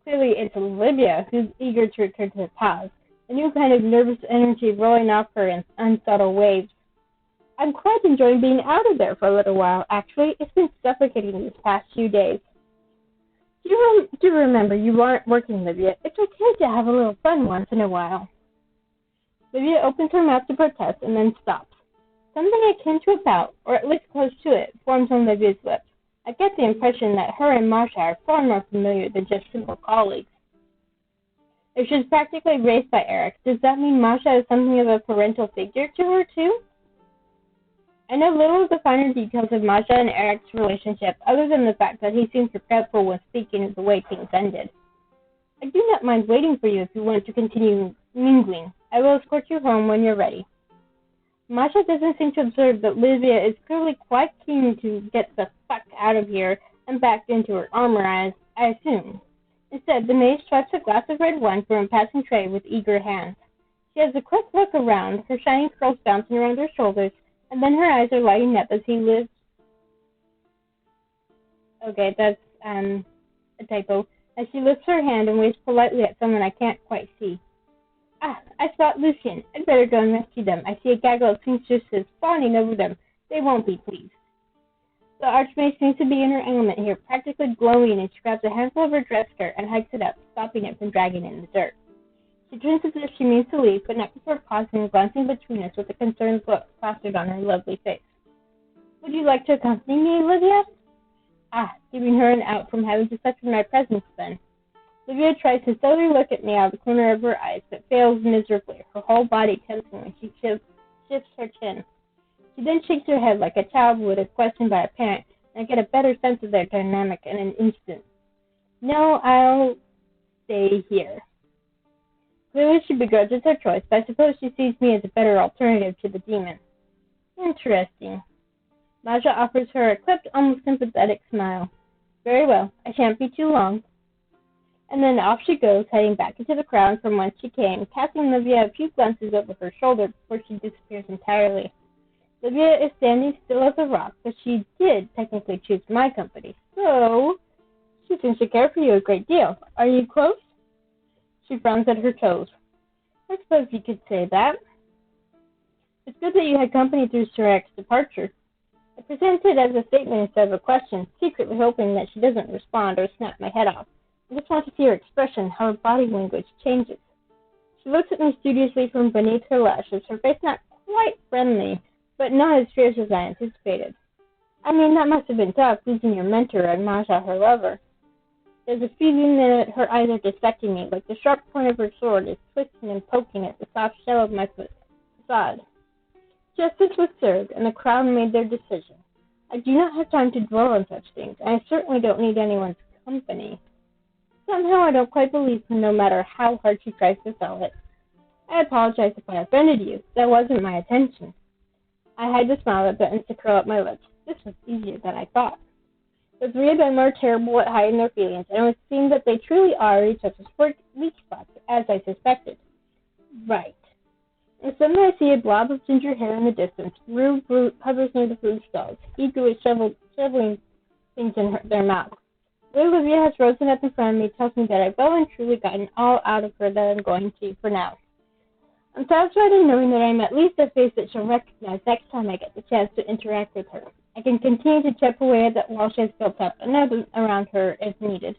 Clearly it's Livia who's eager to return to the palace, a new kind of nervous energy rolling off her in unsubtle waves. I'm quite enjoying being out of there for a little while, actually. It's been suffocating these past few days. Do remember you aren't working, Livia. It's okay to have a little fun once in a while. Livia opens her mouth to protest and then stops. Something akin to a pout, or at least close to it, forms on Livia's lips. I get the impression that her and Marcia are far more familiar than just simple colleagues. If she's practically raised by Eric, does that mean Marcia is something of a parental figure to her, too? I know little of the finer details of Marcia and Eric's relationship, other than the fact that he seemed regretful when speaking of the way things ended. I do not mind waiting for you if you want to continue mingling. I will escort you home when you're ready. Marcia doesn't seem to observe that Livia is clearly quite keen to get the fuck out of here and back into her armor, I assume. Instead, the maid swipes a glass of red wine from a passing tray with eager hands. She has a quick look around, her shining curls bouncing around her shoulders, and then her eyes are lighting up as he lifts... Okay, that's a typo. As she lifts her hand and waves politely at someone I can't quite see. Ah, I spot Lucian. I'd better go and rescue them. I see a gaggle of seamstresses fawning over them. They won't be pleased. The archmage seems to be in her element here, practically glowing, and she grabs a handful of her dress skirt and hikes it up, stopping it from dragging in the dirt. She turns as if she means to leave, but not before pausing and glancing between us with a concerned look plastered on her lovely face. Would you like to accompany me, Olivia? Ah, giving her an out from having to suffer my presence, then. Olivia tries to slowly look at me out of the corner of her eyes, but fails miserably, her whole body tensing when she shifts her chin. She then shakes her head like a child would if questioned by a parent, and I get a better sense of their dynamic in an instant. No, I'll stay here. Clearly she begrudges her choice, but I suppose she sees me as a better alternative to the demon. Interesting. Marcia offers her a clipped, almost sympathetic smile. Very well, I shan't be too long. And then off she goes, heading back into the crowd from whence she came, casting Livia a few glances over her shoulder before she disappears entirely. Livia is standing still as a rock, but she did technically choose my company, so she seems to care for you a great deal. Are you close? She frowns at her toes. I suppose you could say that. It's good that you had company through Sir Eric's departure. I present it as a statement instead of a question, secretly hoping that she doesn't respond or snap my head off. I just want to see her expression, how her body language changes. She looks at me studiously from beneath her lashes, her face not quite friendly, but not as fierce as I anticipated. I mean, that must have been tough, losing your mentor and Marcia, her lover. There's a feeling that her eyes are dissecting me, like the sharp point of her sword is twisting and poking at the soft shell of my facade. Justice was served, and the crowd made their decision. I do not have time to dwell on such things, and I certainly don't need anyone's company. Somehow I don't quite believe her, no matter how hard she tries to sell it. I apologize if I offended you. That wasn't my intention. I hide the smile that threatens to curl up my lips. This was easier than I thought. The three of them are terrible at hiding their feelings, and it would seem that they truly are each other's weak spots, as I suspected. Right. And suddenly I see a blob of ginger hair in the distance. Rue hovers near the food stalls, eagerly shoveling things in their mouth. Olivia has risen up in front of me, tells me that I've well and truly gotten all out of her that I'm going to for now. I'm satisfied in knowing that I'm at least a face that she'll recognize next time I get the chance to interact with her. I can continue to chip away at that wall she has built up, another around her if needed.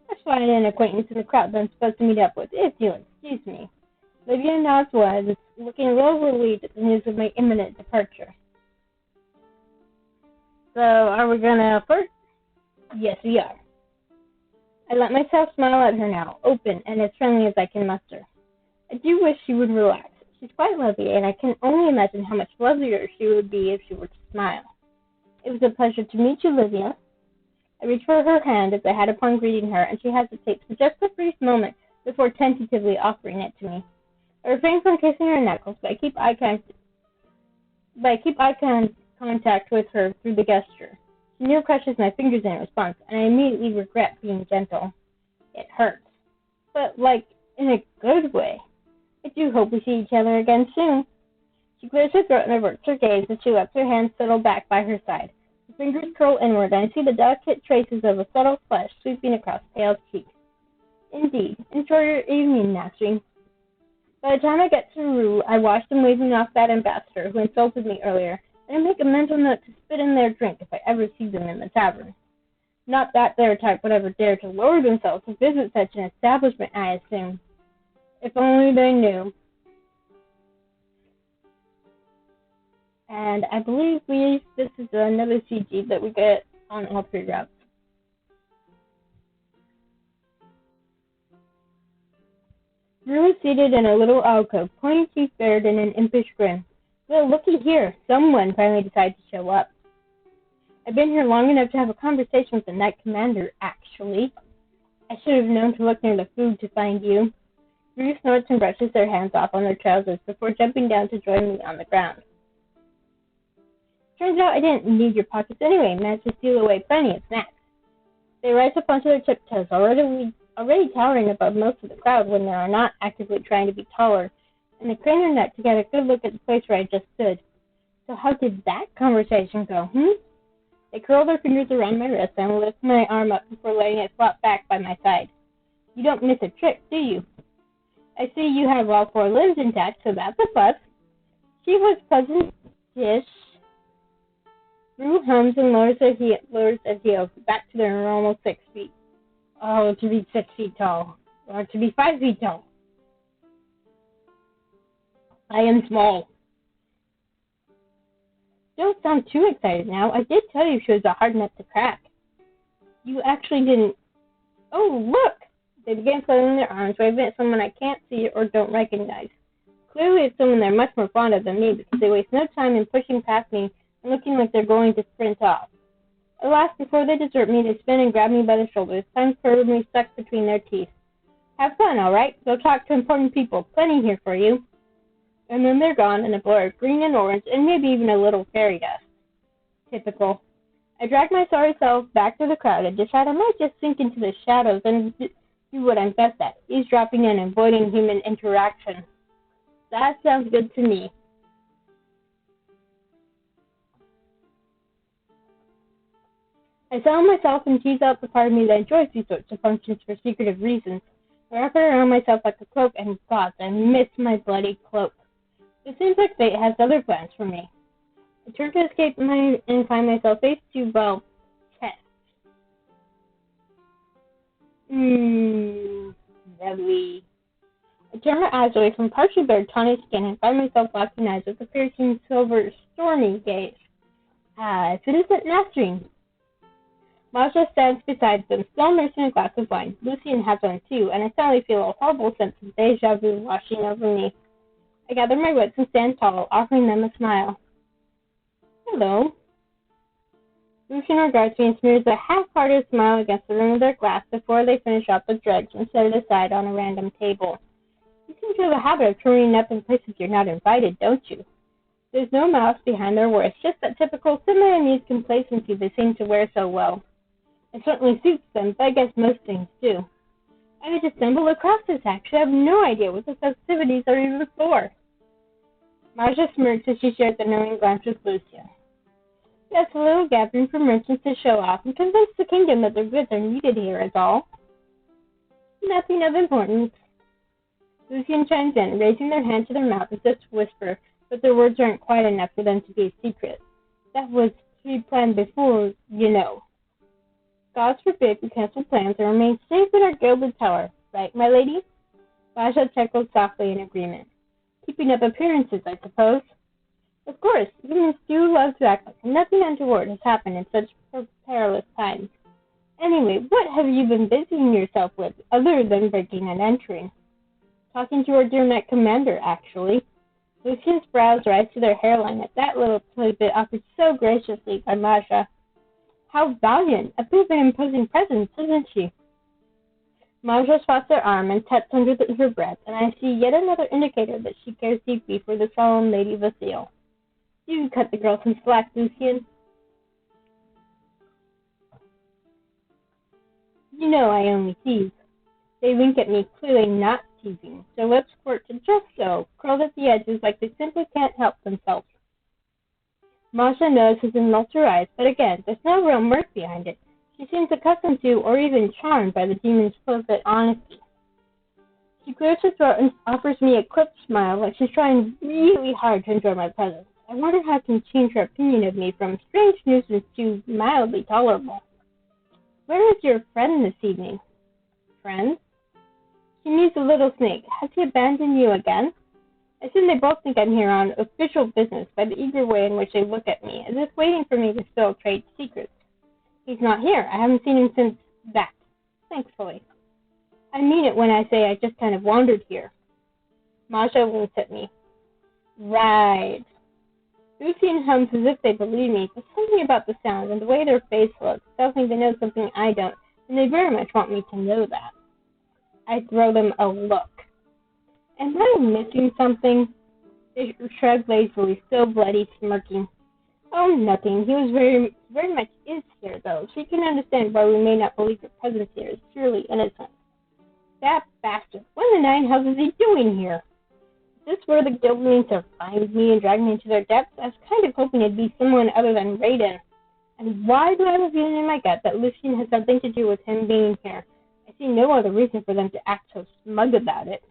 Let's find an acquaintance in the crowd that I'm supposed to meet up with, if you'll excuse me. Olivia nods was, looking a little relieved at the news of my imminent departure. So, are we gonna flirt? Yes, we are. I let myself smile at her now, open and as friendly as I can muster. I do wish she would relax. She's quite lovely, and I can only imagine how much lovelier she would be if she were to smile. It was a pleasure to meet you, Olivia. I reach for her hand as I had upon greeting her, and she hesitates for just a brief moment before tentatively offering it to me. I refrain from kissing her knuckles, but I keep eye contact with her through the gesture. She near crushes my fingers in response, and I immediately regret being gentle. It hurts, but in a good way. I do hope we see each other again soon. She clears her throat and averts her gaze as she lets her hands settle back by her side. Her fingers curl inward, and I see the delicate traces of a subtle flush sweeping across pale cheeks. Indeed, enjoy your evening, Nasri. By the time I get to Rue, I watch them waving off that ambassador who insulted me earlier, and I make a mental note to spit in their drink if I ever see them in the tavern. Not that their type would ever dare to lower themselves to visit such an establishment, I assume. If only they knew. And I believe this is another CG that we get on all three routes. Rue is seated in a little alcove, pointing teeth bared in an impish grin. Well, looky here. Someone finally decided to show up. I've been here long enough to have a conversation with the Knight Commander, actually. I should have known to look near the food to find you. Rue snorts and brushes their hands off on their trousers before jumping down to join me on the ground. Turns out I didn't need your pockets anyway, managed to steal away plenty of snacks. They rise up onto their tiptoes, already towering above most of the crowd when they are not actively trying to be taller, and they crane their neck to get a good look at the place where I just stood. So how did that conversation go, They curl their fingers around my wrist and lift my arm up before letting it flop back by my side. You don't miss a trick, do you? I see you have all four limbs intact, so that's a plus. She was pleasant-ish. Rue hums and lowers her heels back to their normal 6 feet. Oh, to be 6 feet tall. Or to be 5 feet tall. I am small. Don't sound too excited now. I did tell you she was a hard nut to crack. You actually didn't. Oh, look! They began flailing their arms, waving at someone I can't see or don't recognize. Clearly it's someone they're much more fond of than me, because they waste no time in pushing past me and looking like they're going to sprint off. Alas, before they desert me, they spin and grab me by the shoulders, tongue firmly stuck between their teeth. Have fun, all right? Go talk to important people. Plenty here for you. And then they're gone in a blur of green and orange, and maybe even a little fairy dust. Typical. I drag my sorry self back to the crowd and decide I might just sink into the shadows and do what I'm best at, eavesdropping and avoiding human interaction. That sounds good to me. I settle myself and tease out the part of me that enjoys these sorts of functions for secretive reasons. I wrap it around myself like a cloak, and gods, I miss my bloody cloak. It seems like fate has other plans for me. I turn to escape and find myself face to, chest. Lovely. I turn my eyes away from partially bared tawny skin and find myself locking eyes with a piercing silver stormy gaze. If it isn't Nasreen. Masha stands beside them, still nursing a glass of wine. Lucian has one too, and I suddenly feel a horrible sense of deja vu washing over me. I gather my wits and stand tall, offering them a smile. Hello. Lucian regards me and smears a half-hearted smile against the rim of their glass before they finish up the dregs and set it aside on a random table. You seem to have a habit of turning up in places you're not invited, don't you? There's no malice behind their words, just that typical semi-amused complacency they seem to wear so well. It certainly suits them, but I guess most things do. I just stumbled across this actually. I have no idea what the festivities are even for. Marcia smirks as she shares a knowing glance with Lucian. That's a little gathering for merchants to show off and convince the kingdom that their goods are needed here is all. Nothing of importance. Lucian chimes in, raising their hand to their mouth as if to whisper, but their words aren't quite enough for them to be a secret. That was to be planned before, you know. God forbid we cancel plans and remain safe in our gilded tower, right, my lady? Basha chuckled softly in agreement. Keeping up appearances, I suppose. Of course, humans do love to act like nothing untoward has happened in such perilous times. Anyway, what have you been busying yourself with, other than breaking and entering? Talking to our dear Knight Commander, actually. Lucian's brows rise to their hairline at that little tidbit offered so graciously by Masha. How valiant, a bit of an imposing presence, isn't she? Masha swats her arm and taps under her breath, and I see yet another indicator that she cares deeply for the solemn Lady Vasile. You cut the girl some slack, Lucian. You know I only tease. They wink at me, clearly not teasing. Their lips squirt to just so, curled at the edges like they simply can't help themselves. Masha notices and rolls her eyes, but again, there's no real mirth behind it. She seems accustomed to, or even charmed by the demon's close-fit honesty. She clears her throat and offers me a quick smile, like she's trying really hard to enjoy my presence. I wonder how it can change her opinion of me from strange nuisance to mildly tolerable. Where is your friend this evening? Friend? She mused a little snake. Has he abandoned you again? I assume they both think I'm here on official business by the eager way in which they look at me, as if waiting for me to spill trade secrets. He's not here. I haven't seen him since that, thankfully. I mean it when I say I just kind of wandered here. Masha winks at me. Right. Lucian hums as if they believe me, but something about the sound and the way their face looks tells me they know something I don't, and they very much want me to know that. I throw them a look. Am I missing something? They shrug lazily, still bloody, smirking. Oh, nothing. He was very much is here, though. She can understand why we may not believe your presence here is purely innocent. That bastard. What in the nine hells is he doing here? Is this where the guild means to find me and drag me into their depths? I was kind of hoping it'd be someone other than Raiden. And why do I have a feeling in my gut that Lucian has something to do with him being here? I see no other reason for them to act so smug about it.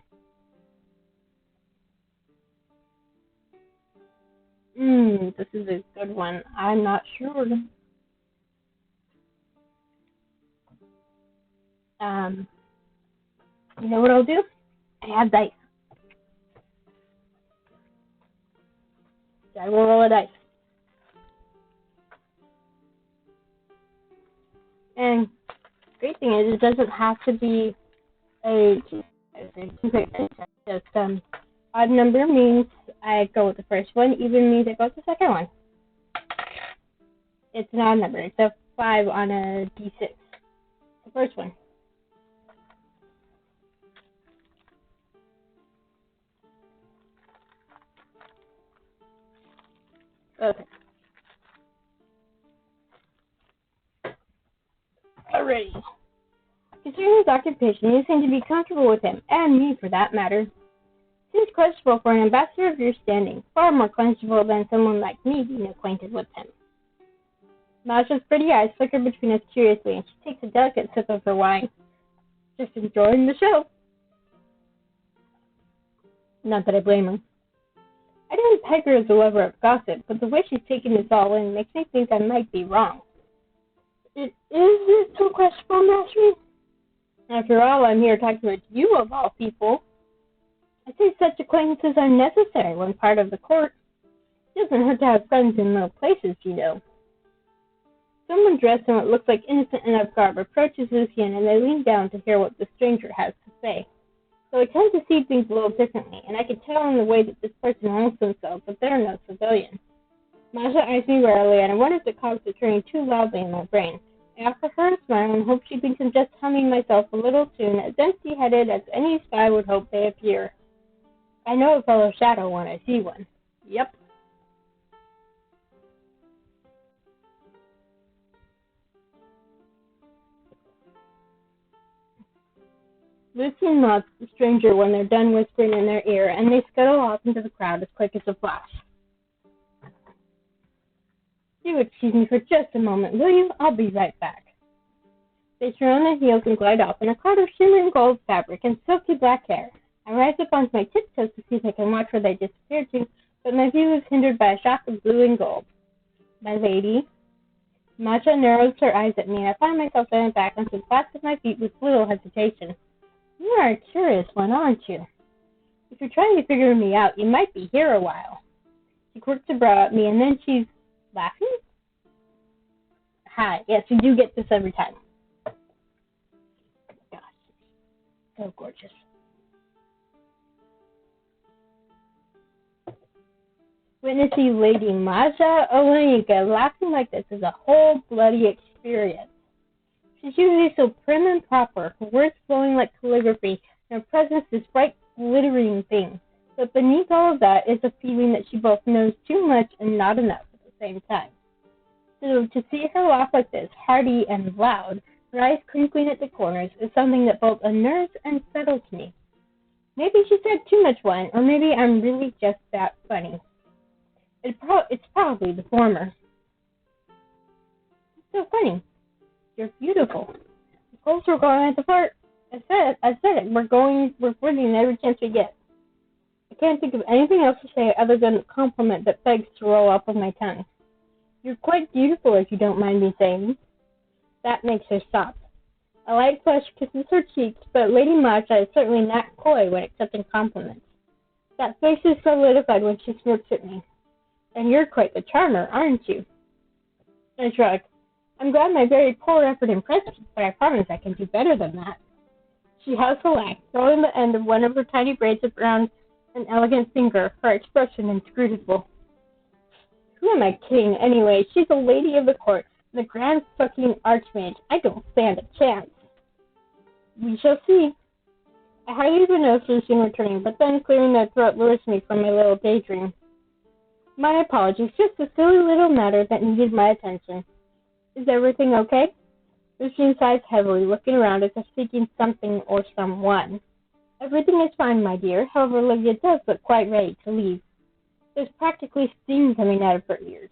This is a good one. I'm not sure. You know what I'll do? I have dice. I will roll a dice. And great thing is it doesn't have to be a just odd number means I go with the first one, even means I go with the second one. It's an odd number. It's a 5 on a d6. The first one. Okay. Alrighty. Considering his occupation, you seem to be comfortable with him, and me for that matter. Seems questionable for an ambassador of your standing, far more questionable than someone like me being acquainted with him. Masha's pretty eyes flicker between us curiously, and she takes a delicate sip of her wine. Just enjoying the show. Not that I blame her. I didn't peg her as a lover of gossip, but the way she's taking this all in makes me think I might be wrong. Is it so questionable, Mastery? After all, I'm here talking with you of all people. I say such acquaintances are necessary when part of the court. It doesn't hurt to have friends in low places, you know. Someone dressed in what looks like innocent enough garb approaches Lucian, and they lean down to hear what the stranger has to say. So I tend to see things a little differently, and I can tell in the way that this person holds themselves that they're no civilian. Masha eyes me warily, and I wonder if the cogs are turning too loudly in my brain. I offer her a smile and hope she thinks I'm just humming myself a little tune, as empty-headed as any spy would hope they appear. I know a fellow shadow when I see one. Yep. Lucian nods to the stranger when they're done whispering in their ear, and they scuttle off into the crowd as quick as a flash. Do excuse me for just a moment, will you? I'll be right back. They turn on their heels and glide off in a cloud of shimmering gold fabric and silky black hair. I rise up onto my tiptoes to see if I can watch where they disappear to, but my view is hindered by a shock of blue and gold. My lady. Masha narrows her eyes at me, and I find myself standing back onto the flats of my feet with little hesitation. You are a curious one, aren't you? If you're trying to figure me out, you might be here a while. She quirks her brow at me, and then she's laughing? Hi, yes, you do get this every time. Gosh, so gorgeous. Witnessing Lady Masha Olenka laughing like this is a whole bloody experience. She's usually so prim and proper, her words flowing like calligraphy, and her presence this bright, glittering thing. But beneath all of that is a feeling that she both knows too much and not enough at the same time. So to see her laugh like this, hearty and loud, her eyes crinkling at the corners, is something that both unnerves and settles me. Maybe she said too much wine, or maybe I'm really just that funny. It's probably the former. It's so funny. You're beautiful. Of course we're going at the part. I said it. We're flirting every chance we get. I can't think of anything else to say other than the compliment that begs to roll off of my tongue. You're quite beautiful, if you don't mind me saying. That makes her stop. A light flush kisses her cheeks, but Lady Masha is certainly not coy when accepting compliments. That face is solidified when she smirks at me. And you're quite the charmer, aren't you? I shrug. I'm glad my very poor effort impressed you, but I promise I can do better than that. She has a laugh, throwing the end of one of her tiny braids around an elegant finger, her expression inscrutable. Who am I kidding, anyway? She's a lady of the court, the grand fucking archmage. I don't stand a chance. We shall see. I hardly even noticed Lucian returning, but then clearing their throat lures me from my little daydream. My apologies, just a silly little matter that needed my attention. Is everything okay? Lucian sighs heavily, looking around as if seeking something or someone. Everything is fine, my dear. However, Olivia does look quite ready to leave. There's practically steam coming out of her ears.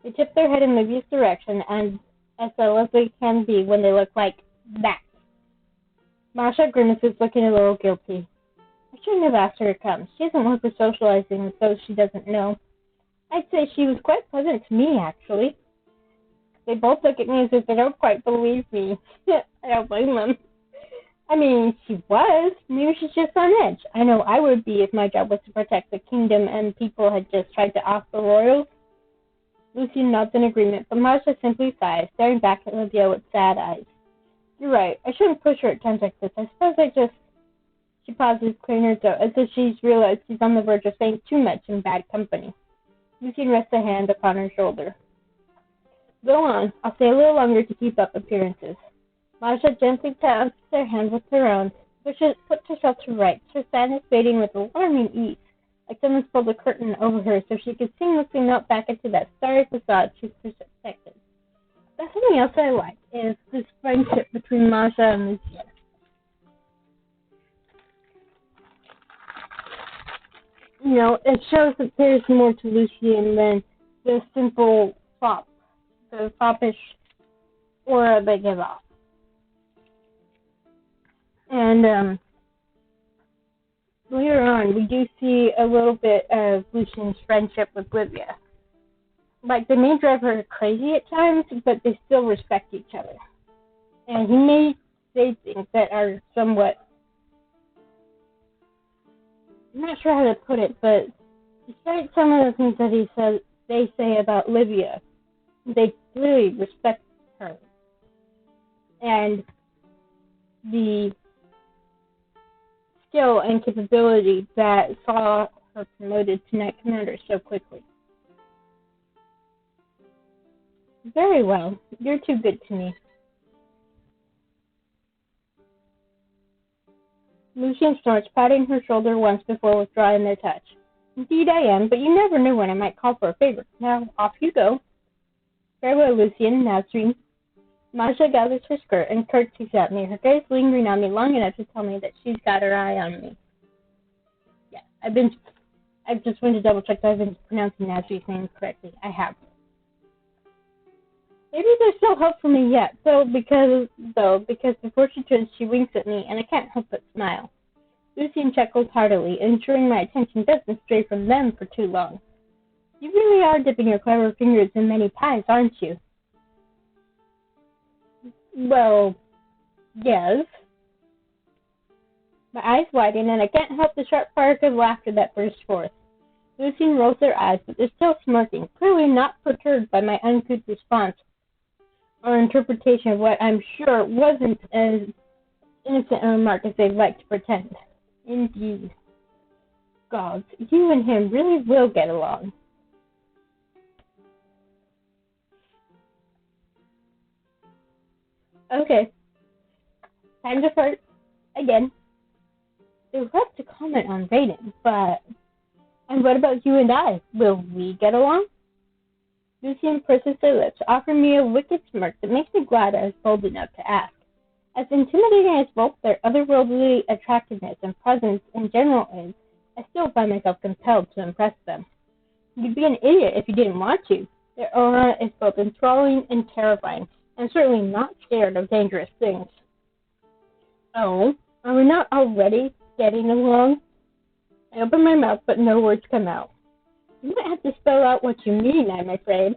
They tip their head in Olivia's direction, and as so as they can be when they look like that. Masha grimaces, looking a little guilty. I shouldn't have asked her to come. She isn't one for socializing with those she doesn't know. I'd say she was quite pleasant to me, actually. They both look at me as if they don't quite believe me. I don't blame them. I mean, she was. Maybe she's just on edge. I know I would be if my job was to protect the kingdom and people had just tried to off the royals. Lucian nods in agreement, but Masha simply sighs, staring back at Olivia with sad eyes. You're right. I shouldn't push her at times like this. I suppose I just... She pauses, clearing her throat, as if she's realized she's on the verge of saying too much in bad company. Lucian rests a hand upon her shoulder. Go on. I'll stay a little longer to keep up appearances. Masha gently taps their hand with her own, puts herself to rights, her sadness fading with alarming ease, like someone's pulled a curtain over her so she could seamlessly melt back into that starry facade she's protected. That's something else I like, is this friendship between Masha and Lucia. You know, it shows that there's more to Lucian than the simple fop, the foppish aura they give off. And later on, we do see a little bit of Lucian's friendship with Livia. Like, they may drive her crazy at times, but they still respect each other. And he may say things that are somewhat... I'm not sure how to put it, but despite some of the things that they say about Livia, They clearly respect her. And the skill and capability that saw her promoted to Knight Commander so quickly. Very well. You're too good to me. Lucian snorts, patting her shoulder once before withdrawing their touch. Indeed I am, but you never know when I might call for a favor. Now, off you go. Farewell, Lucian, Nasreen. Masha gathers her skirt and curtsies at me, her gaze lingering on me long enough to tell me that she's got her eye on me. Yeah, I just wanted to double check that I've been pronouncing Nasreen's name correctly. I have. Maybe there's still hope for me yet, because before she turns, she winks at me, and I can't help but smile. Lucian chuckles heartily, ensuring my attention doesn't stray from them for too long. You really are dipping your clever fingers in many pies, aren't you? Well, yes. My eyes widen, and I can't help the sharp spark of laughter that bursts forth. Lucian rolls her eyes, but they're still smirking, clearly not perturbed by my uncouth response or interpretation of what I'm sure wasn't as innocent a remark as they'd like to pretend. Indeed. Gods, you and him really will get along. Okay. Time to flirt. Again. They would love to comment on Raiden, but... And what about you and I? Will we get along? Lucian purses their lips, offering me a wicked smirk that makes me glad I was bold enough to ask. As intimidating as both their otherworldly attractiveness and presence in general is, I still find myself compelled to impress them. You'd be an idiot if you didn't want to. Their aura is both enthralling and terrifying, and certainly not scared of dangerous things. Oh, are we not already getting along? I open my mouth, but no words come out. You might have to spell out what you mean, I'm afraid.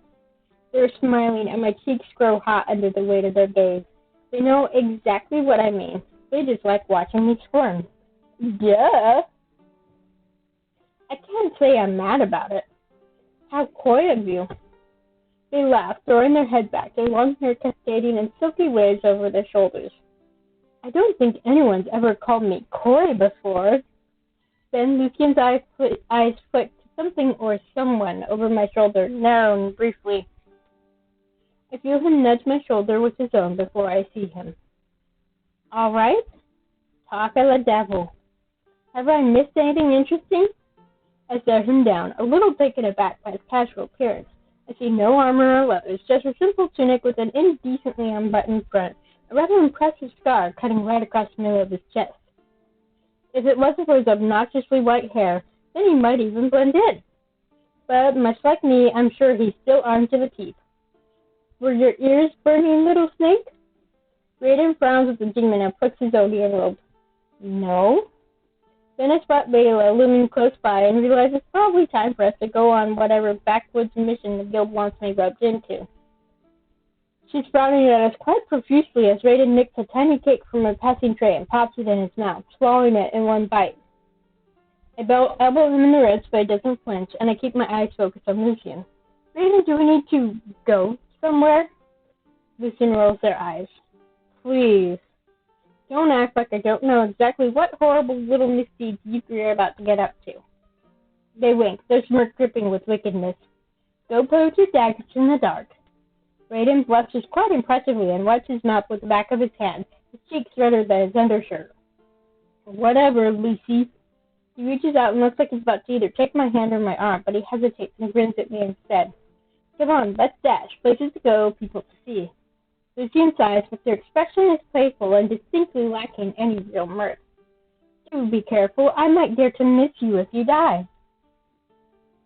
They're smiling, and my cheeks grow hot under the weight of their gaze. They know exactly what I mean. They just like watching me squirm. Duh! I can't say I'm mad about it. How coy of you. They laugh, throwing their head back, their long hair cascading in silky waves over their shoulders. I don't think anyone's ever called me coy before. Then Lucian's eyes flick to something or someone over my shoulder, narrowing briefly. I feel him nudge my shoulder with his own before I see him. All right. Talk a la devil. Have I missed anything interesting? I stare him down, a little taken aback by his casual appearance. I see no armor or leathers, just a simple tunic with an indecently unbuttoned front, a rather impressive scar cutting right across the middle of his chest. If it wasn't for his obnoxiously white hair, then he might even blend in. But much like me, I'm sure he's still armed to the teeth. Were your ears burning, little snake? Raiden frowns at the demon and puts his Odian robe. No. Then I spot Layla looming close by and realize it's probably time for us to go on whatever backwoods mission the guild wants me rubbed into. She's frowning at us quite profusely as Raiden nicks a tiny cake from her passing tray and pops it in his mouth, swallowing it in one bite. I elbow him in the ribs, but he doesn't flinch, and I keep my eyes focused on Lucian. Raiden, do we need to go somewhere? Lucian rolls their eyes. Please. Don't act like I don't know exactly what horrible little misdeeds you three are about to get up to. They wink, their smirk dripping with wickedness. Go play with your daggers in the dark. Raiden blushes quite impressively and wipes his mouth with the back of his hand, his cheeks redder than his undershirt. Whatever, Lucy. He reaches out and looks like he's about to either take my hand or my arm, but he hesitates and grins at me instead. Come on, let's dash. Places to go, people to see. Lucian sighs, but their expression is playful and distinctly lacking any real mirth. Do be careful. I might dare to miss you if you die.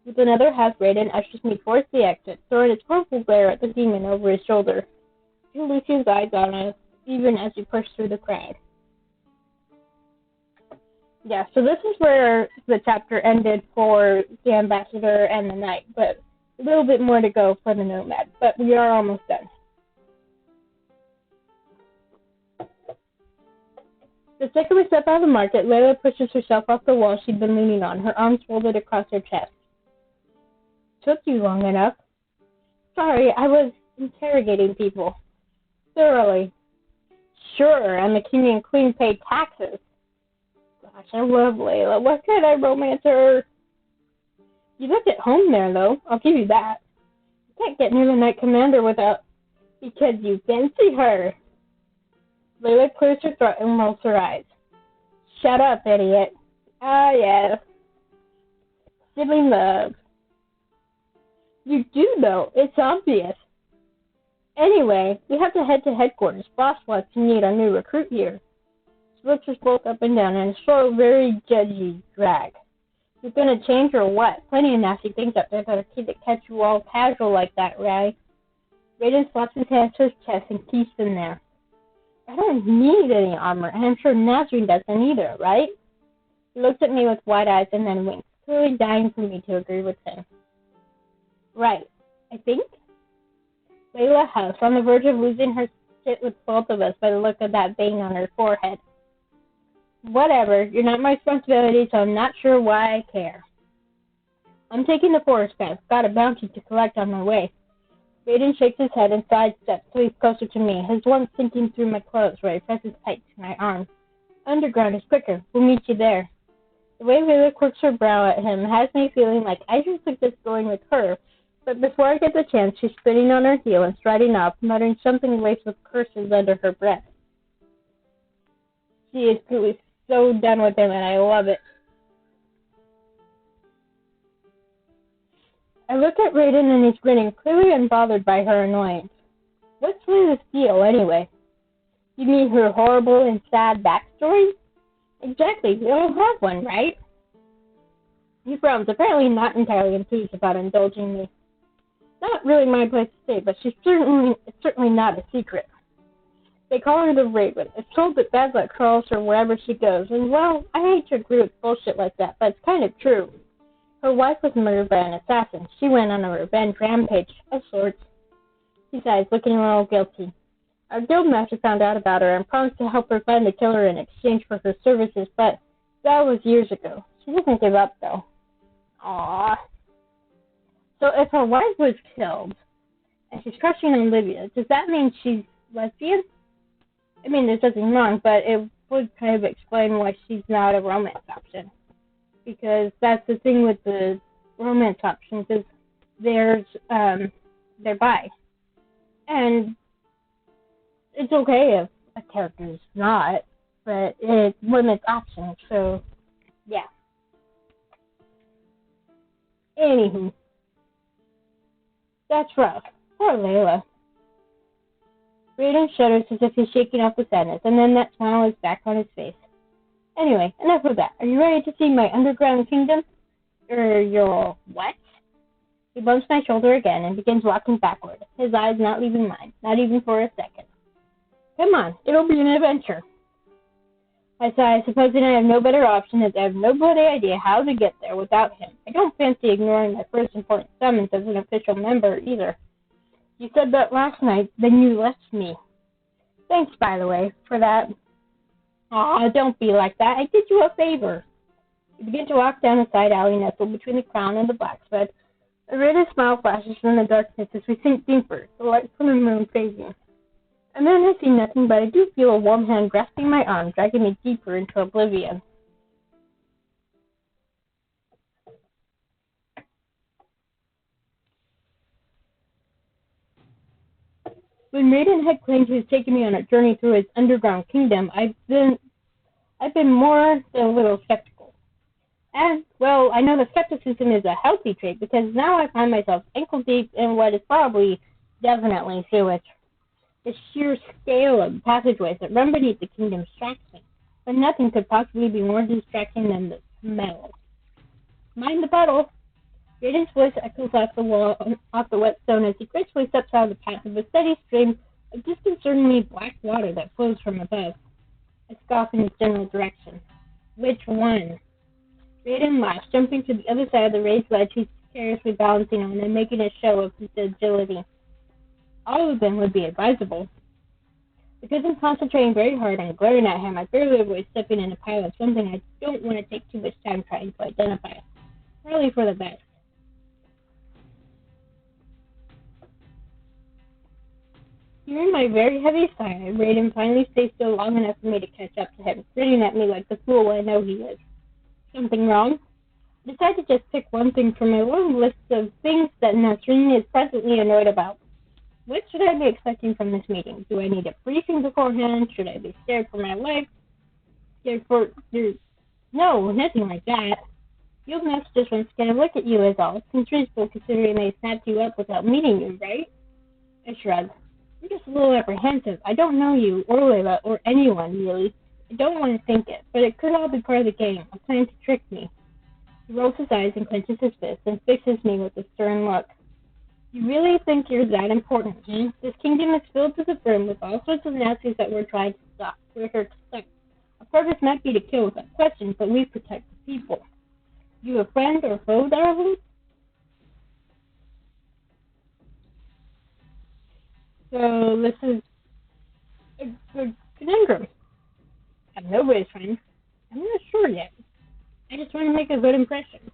With another half, Raiden ushers me towards the exit, throwing a scornful glare at the demon over his shoulder. I feel Lucian's eyes on us, even as we push through the crowd. Yeah, so this is where the chapter ended for the Ambassador and the Knight, but a little bit more to go for the Nomad, but we are almost done. The second we step out of the market, Layla pushes herself off the wall she'd been leaning on, her arms folded across her chest. Took you long enough. Sorry, I was interrogating people. Thoroughly. Sure, and the king and queen pay taxes. Gosh, I love Layla. What could I romance her? You look at home there, though. I'll give you that. You can't get near the Knight Commander without... Because you fancy her. Layla clears her throat and rolls her eyes. Shut up, idiot. Ah, yes. Sibling love. You do know. It's obvious. Anyway, we have to head to headquarters. Boss wants to meet our new recruit here. She looks us both up and down and shows a very judgy drag. You gonna change or what? Plenty of nasty things up there that are to catch you all casual like that, right? Raiden slaps his hands to his chest and keeps them there. I don't need any armor, and I'm sure Nazreen doesn't either, right? He looks at me with wide eyes and then winks, clearly dying for me to agree with him. Right, I think? Layla House, on the verge of losing her shit with both of us by the look of that vein on her forehead. Whatever, you're not my responsibility, so I'm not sure why I care. I'm taking the forest path. Got a bounty to collect on my way. Raiden shakes his head and sidesteps so he's closer to me, his warmth sinking through my clothes where he presses tight to my arm. Underground is quicker. We'll meet you there. The way Layla quirks her brow at him has me feeling like I should suggest going with her, but before I get the chance, she's spinning on her heel and striding up, muttering something laced with curses under her breath. She is truly so done with him, and I love it. I look at Raiden and he's grinning, clearly unbothered by her annoyance. What's Layla's deal, anyway? You mean her horrible and sad backstory? Exactly, we all have one, right? He frowns, apparently not entirely enthused about indulging me. Not really my place to say, but it's certainly not a secret. They call her the Raven. It's told that bad luck crawls her wherever she goes, and well, I hate to agree with bullshit like that, but it's kind of true. Her wife was murdered by an assassin. She went on a revenge rampage of sorts. Besides, looking a little guilty. Our guildmaster found out about her and promised to help her find the killer in exchange for her services, but that was years ago. She doesn't give up, though. Aww. So if her wife was killed, and she's crushing on Olivia, does that mean she's lesbian? I mean, there's nothing wrong, but it would kind of explain why she's not a romance option. Because that's the thing with the romance options is they're bi. And it's okay if a character's not, but it limits options, so yeah. Anywho, that's rough. Poor Layla. Raiden shudders as if he's shaking off the sadness, and then that smile is back on his face. Anyway, enough of that. Are you ready to see my underground kingdom? Your what? He bumps my shoulder again and begins walking backward, his eyes not leaving mine, not even for a second. Come on, it'll be an adventure. I sigh, supposing I have no better option, as I have no bloody idea how to get there without him. I don't fancy ignoring my first important summons as an official member, either. You said that last night, then you left me. Thanks, by the way, for that. Aw, don't be like that. I did you a favor. We begin to walk down a side alley nestled between the crown and the blacksmith. A radiant smile flashes from the darkness as we sink deeper, the light from the moon fading. And then I see nothing, but I do feel a warm hand grasping my arm, dragging me deeper into oblivion. When Raiden had claimed he was taking me on a journey through his underground kingdom, I've been more than a little skeptical. And, well, I know the skepticism is a healthy trait, because now I find myself ankle deep in what is probably, definitely sewage. The sheer scale of passageways that run beneath the kingdom distracts me, but nothing could possibly be more distracting than the smell. Mind the puddle! Raiden's voice echoes off the wet stone as he gracefully steps out of the path of a steady stream of disconcertingly black water that flows from above. I scoff in his general direction. Which one? Raiden laughs, jumping to the other side of the raised ledge he's carelessly balancing on and making a show of his agility. All of them would be advisable. Because I'm concentrating very hard on glaring at him, I barely avoid stepping in a pile of something I don't want to take too much time trying to identify. Probably for the best. Hearing my very heavy sigh, Raiden finally stayed still long enough for me to catch up to him, grinning at me like the fool I know he is. Something wrong? I decided to just pick one thing from my long list of things that Nasreen is presently annoyed about. What should I be expecting from this meeting? Do I need a briefing beforehand? Should I be scared for my life? Scared for... No, nothing like that. You'll just once again look at you as all. Seems reasonable considering they snapped you up without meeting you, right? I shrugged. I'm just a little apprehensive. I don't know you, or Layla, or anyone, really. I don't want to think it, but it could all be part of the game, a plan to trick me. He rolls his eyes and clenches his fist and fixes me with a stern look. You really think you're that important, huh? This kingdom is filled to the brim with all sorts of Nazis that we're trying to stop. We're here to stop. Our purpose might be to kill without question, but we protect the people. You a friend or foe, darling? So this is a good conundrum. I'm nobody's friend. I'm not sure yet. I just want to make a good impression.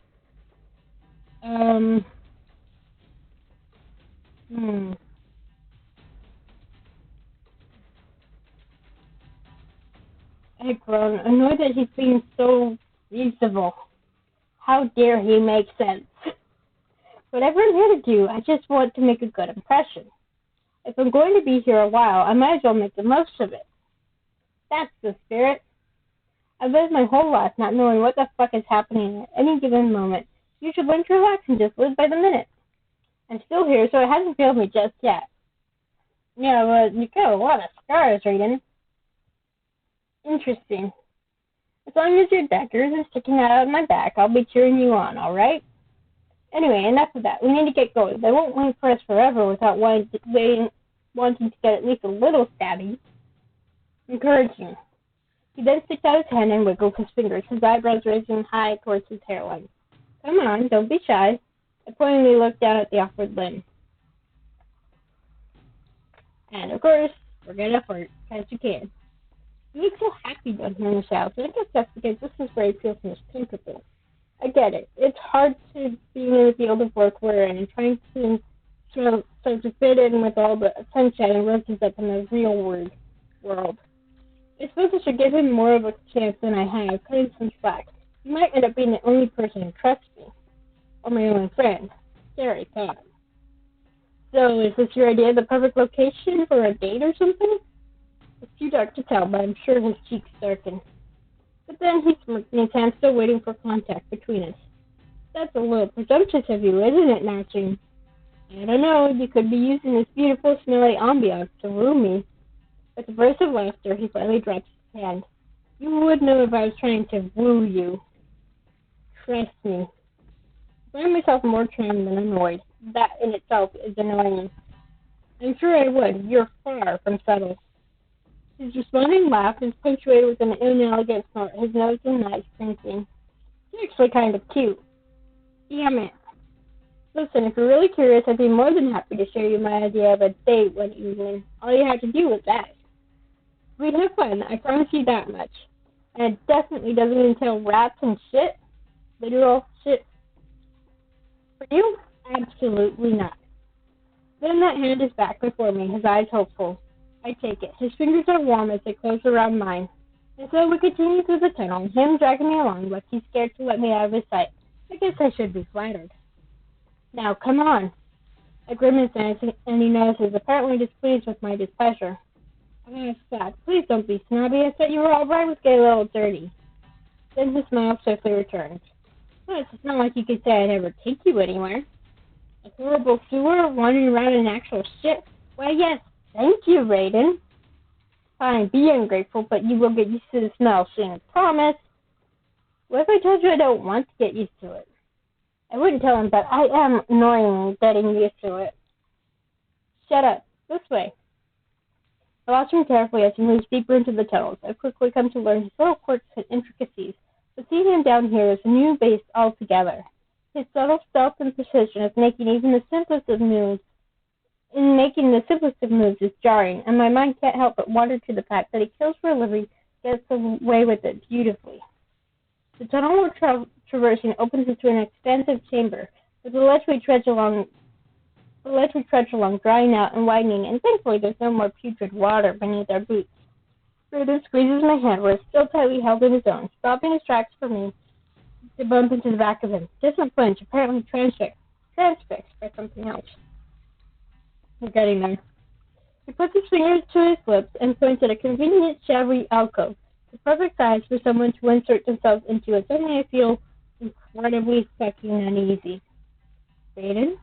I've grown annoyed that he's being so reasonable. How dare he make sense? Whatever I'm here to do, I just want to make a good impression. If I'm going to be here a while, I might as well make the most of it. That's the spirit. I've lived my whole life not knowing what the fuck is happening at any given moment. You should learn to relax and just live by the minute. I'm still here, so it hasn't failed me just yet. Yeah, but you got a lot of scars, Raiden. Interesting. As long as your dagger isn't sticking out of my back, I'll be cheering you on, alright? Anyway, enough of that. We need to get going. They won't wait for us forever without wanting to get at least a little stabby. Encouraging. He then sticks out his hand and wiggles his fingers, his eyebrows raising high towards his hairline. Come on, don't be shy. I pointedly looked down at the awkward limb. And of course, we're gonna flirt, as you can. He looks so happy down here in the south, and I guess that's because this is where he feels most comfortable. I get it. It's hard to be in the field of work we're in and trying to start to fit in with all the sunshine and roses up in the real world. I suppose I should give him more of a chance than I have, cutting some slack. He might end up being the only person who trusts me. Or my only friend. Scary thought. So, is this your idea of the perfect location for a date or something? It's too dark to tell, but I'm sure his cheeks darken. But then he smirked and his hand still waiting for contact between us. That's a little presumptuous of you, isn't it, Natching? I don't know, you could be using this beautiful, smelly ambiance to woo me. With a burst of laughter, he finally dropped his hand. You would know if I was trying to woo you. Trust me. I find myself more charmed than annoyed. That in itself is annoying. I'm sure I would. You're far from subtle. His responding laugh is punctuated with an inelegant snort, his nose and eyes twinkling. You're actually kind of cute. Damn it. Listen, if you're really curious, I'd be more than happy to share you my idea of a date one evening. All you have to do is ask. We'd have fun, I promise you that much. And it definitely doesn't entail rats and shit. Literal shit. For you? Absolutely not. Then that hand is back before me, his eyes hopeful. I take it. His fingers are warm as they close around mine. And so we continue through the tunnel, him dragging me along like he's scared to let me out of his sight. I guess I should be flattered. Now, come on. I grimace and he notices, apparently displeased with my displeasure. Oh, stop. Please don't be snobby. I thought you were all right with getting a little dirty. Then his smile swiftly returns. Well, it's not like you could say I'd ever take you anywhere. A horrible sewer wandering around in actual shit? Why, yes. Thank you, Raiden. Fine, be ungrateful, but you will get used to the smell soon. Promise. What if I told you I don't want to get used to it? I wouldn't tell him, but I am annoyingly getting used to it. Shut up. This way. I watch him carefully as he moves deeper into the tunnels. I've quickly come to learn his little quirks and intricacies, but seeing him down here is a new base altogether. His subtle stealth and precision of making even the simplest of moves is jarring, and my mind can't help but wander to the fact that he kills for a living, gets away with it beautifully. The tunnel we're traversing opens into an extensive chamber, with a ledge we trudge along The ledge we trudge along, drying out and widening, and thankfully there's no more putrid water beneath our boots. Brayden squeezes my hand where it's still tightly held in his own, stopping his tracks for me to bump into the back of him. Doesn't flinch, apparently transfixed by something else. We're getting there. He puts his fingers to his lips and points at a convenient, shabby alcove, the perfect size for someone to insert themselves into it. Suddenly I feel incredibly fucking uneasy. Brayden?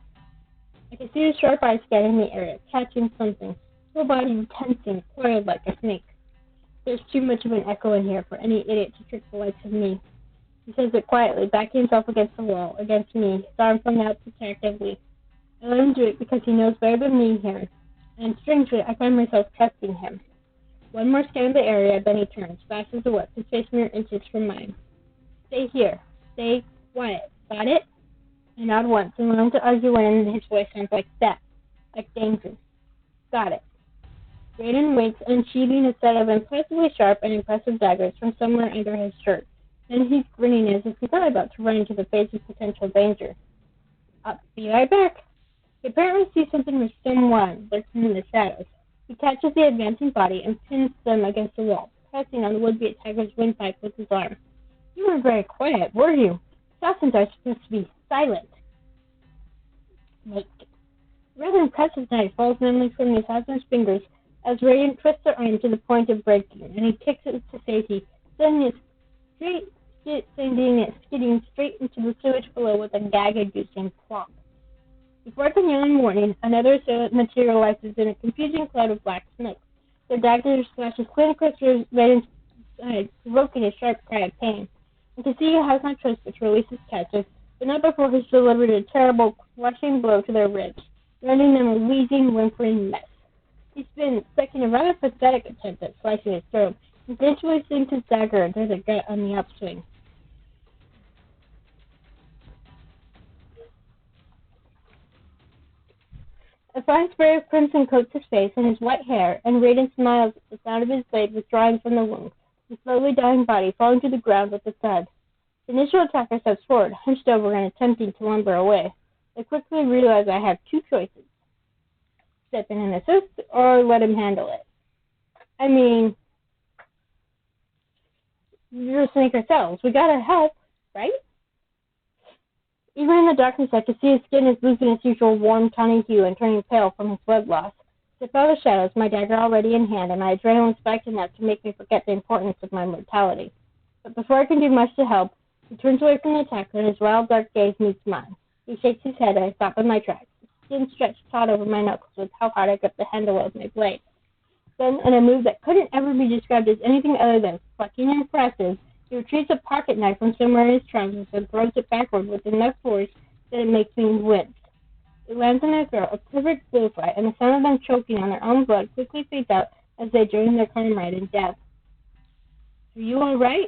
I can see his sharp eyes scanning the area, catching something. Whole body tensing, coiled like a snake. There's too much of an echo in here for any idiot to trick the likes of me. He says it quietly, backing himself against the wall, against me, his arm flung out protectively. I let him do it because he knows better than me here, and strangely, I find myself trusting him. One more scan of the area, then he turns, fast as a whip, his face mere inches from mine. Stay here. Stay quiet. Got it? I nod once and learn to argue when his voice sounds like that, like danger. Got it. Brayden waits, unsheathing a set of impressively sharp and impressive daggers from somewhere under his shirt. Then he's grinning as if he's not about to run into the face of potential danger. I'll be right back. He apparently sees something or someone lurking in the shadows. He catches the advancing body and pins them against the wall, pressing on the would-be attacker's windpipe with his arm. You weren't very quiet, were you? Assassins are supposed to be silent. Wait. Rather impressive knife falls nimbly from the assassin's fingers as Radiant twists her arm to the point of breaking, and he kicks it to safety, sending it skidding straight into the sewage below with a gag-inducing plop. Before I can yell in warning, another assailant materializes in a confusing cloud of black smoke. Their dagger slashes clean across Radiant's side, provoking a sharp cry of pain. I can see he has no choice but to release his catches, but not before he's delivered a terrible, crushing blow to their ribs, rendering them a wheezing, whimpering mess. He spins, second a rather pathetic attempt at slicing his throat, and eventually sinks his dagger into the gut on the upswing. A fine spray of crimson coats his face and his white hair, and Raiden smiles at the sound of his blade withdrawing from the wound, his slowly dying body falling to the ground with a thud. The initial attacker steps forward, hunched over and attempting to lumber away. I quickly realize I have two choices. Step in and assist, or let him handle it. I mean, you're a snake ourselves. We gotta help, right? Even in the darkness, I can see his skin is losing its usual warm, tawny hue and turning pale from his blood loss. Step out of the shadows, my dagger already in hand, and my adrenaline spiked enough to make me forget the importance of my mortality. But before I can do much to help, he turns away from the attacker, and his wild, dark gaze meets mine. He shakes his head, and I stop in my tracks. Skin stretched taut over my knuckles with how hard I gripped the handle of my blade. Then, in a move that couldn't ever be described as anything other than fucking impressive, he retrieves a pocket knife from somewhere in his trousers and throws it backward with enough force that it makes me wince. It lands in their throat, a perfect bullseye, and the sound of them choking on their own blood quickly fades out as they join their comrade in death. Are you all right?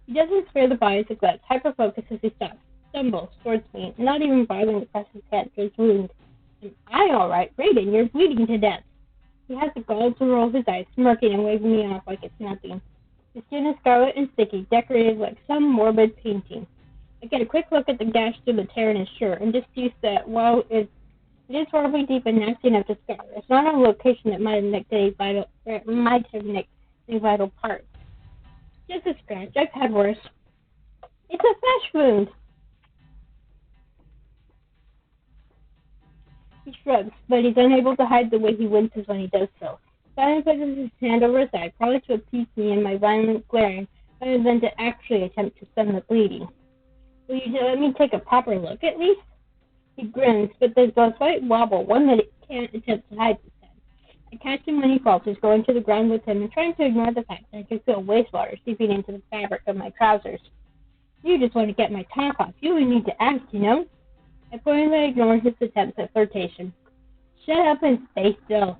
He doesn't spare the bodies of guts, hyper-focus as he stops, stumbles towards me, not even bothering to press his head to his wound. Am I all right? Raiden, you're bleeding to death. He has the gall to roll his eyes, smirking and waving me off like it's nothing. His skin is scarlet and sticky, decorated like some morbid painting. I get a quick look at the gash through the tear in his shirt and deduce that while it is horribly deep and nasty enough to scar, it's not a location that might have nicked any vital parts. Just a scratch. I've had worse. It's a flesh wound. He shrugs, but he's unable to hide the way he winces when he does so. Simon pushes his hand over his eye, probably to appease me in my violent glaring, rather than to actually attempt to stem the bleeding. Will you let me take a proper look, at least? He grins, but there's a slight wobble, one that it can't attempt to hide this time. I catch him when he falters, going to the ground with him and trying to ignore the fact that I can feel wastewater seeping into the fabric of my trousers. You just want to get my top off. You only need to ask, you know? I pointedly ignore his attempts at flirtation. Shut up and stay still.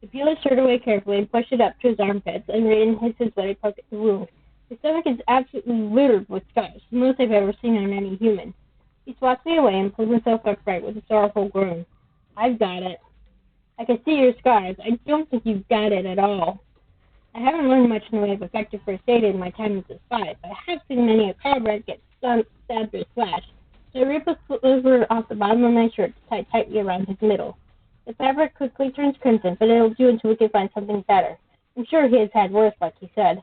I peel his shirt away carefully and push it up to his armpits, and Raiden hits his bloody poke at the wound. His stomach is absolutely littered with scars, the most I've ever seen on any human. He swats me away and pulls himself upright with a sorrowful groan. I've got it. I can see your scars. I don't think you've got it at all. I haven't learned much in the way of effective first aid in my time as a spy, but I have seen many a comrade get stabbed or slashed. So I rip a sliver off the bottom of my shirt tied tightly around his middle. The fabric quickly turns crimson, but it'll do until we can find something better. I'm sure he has had worse, like he said.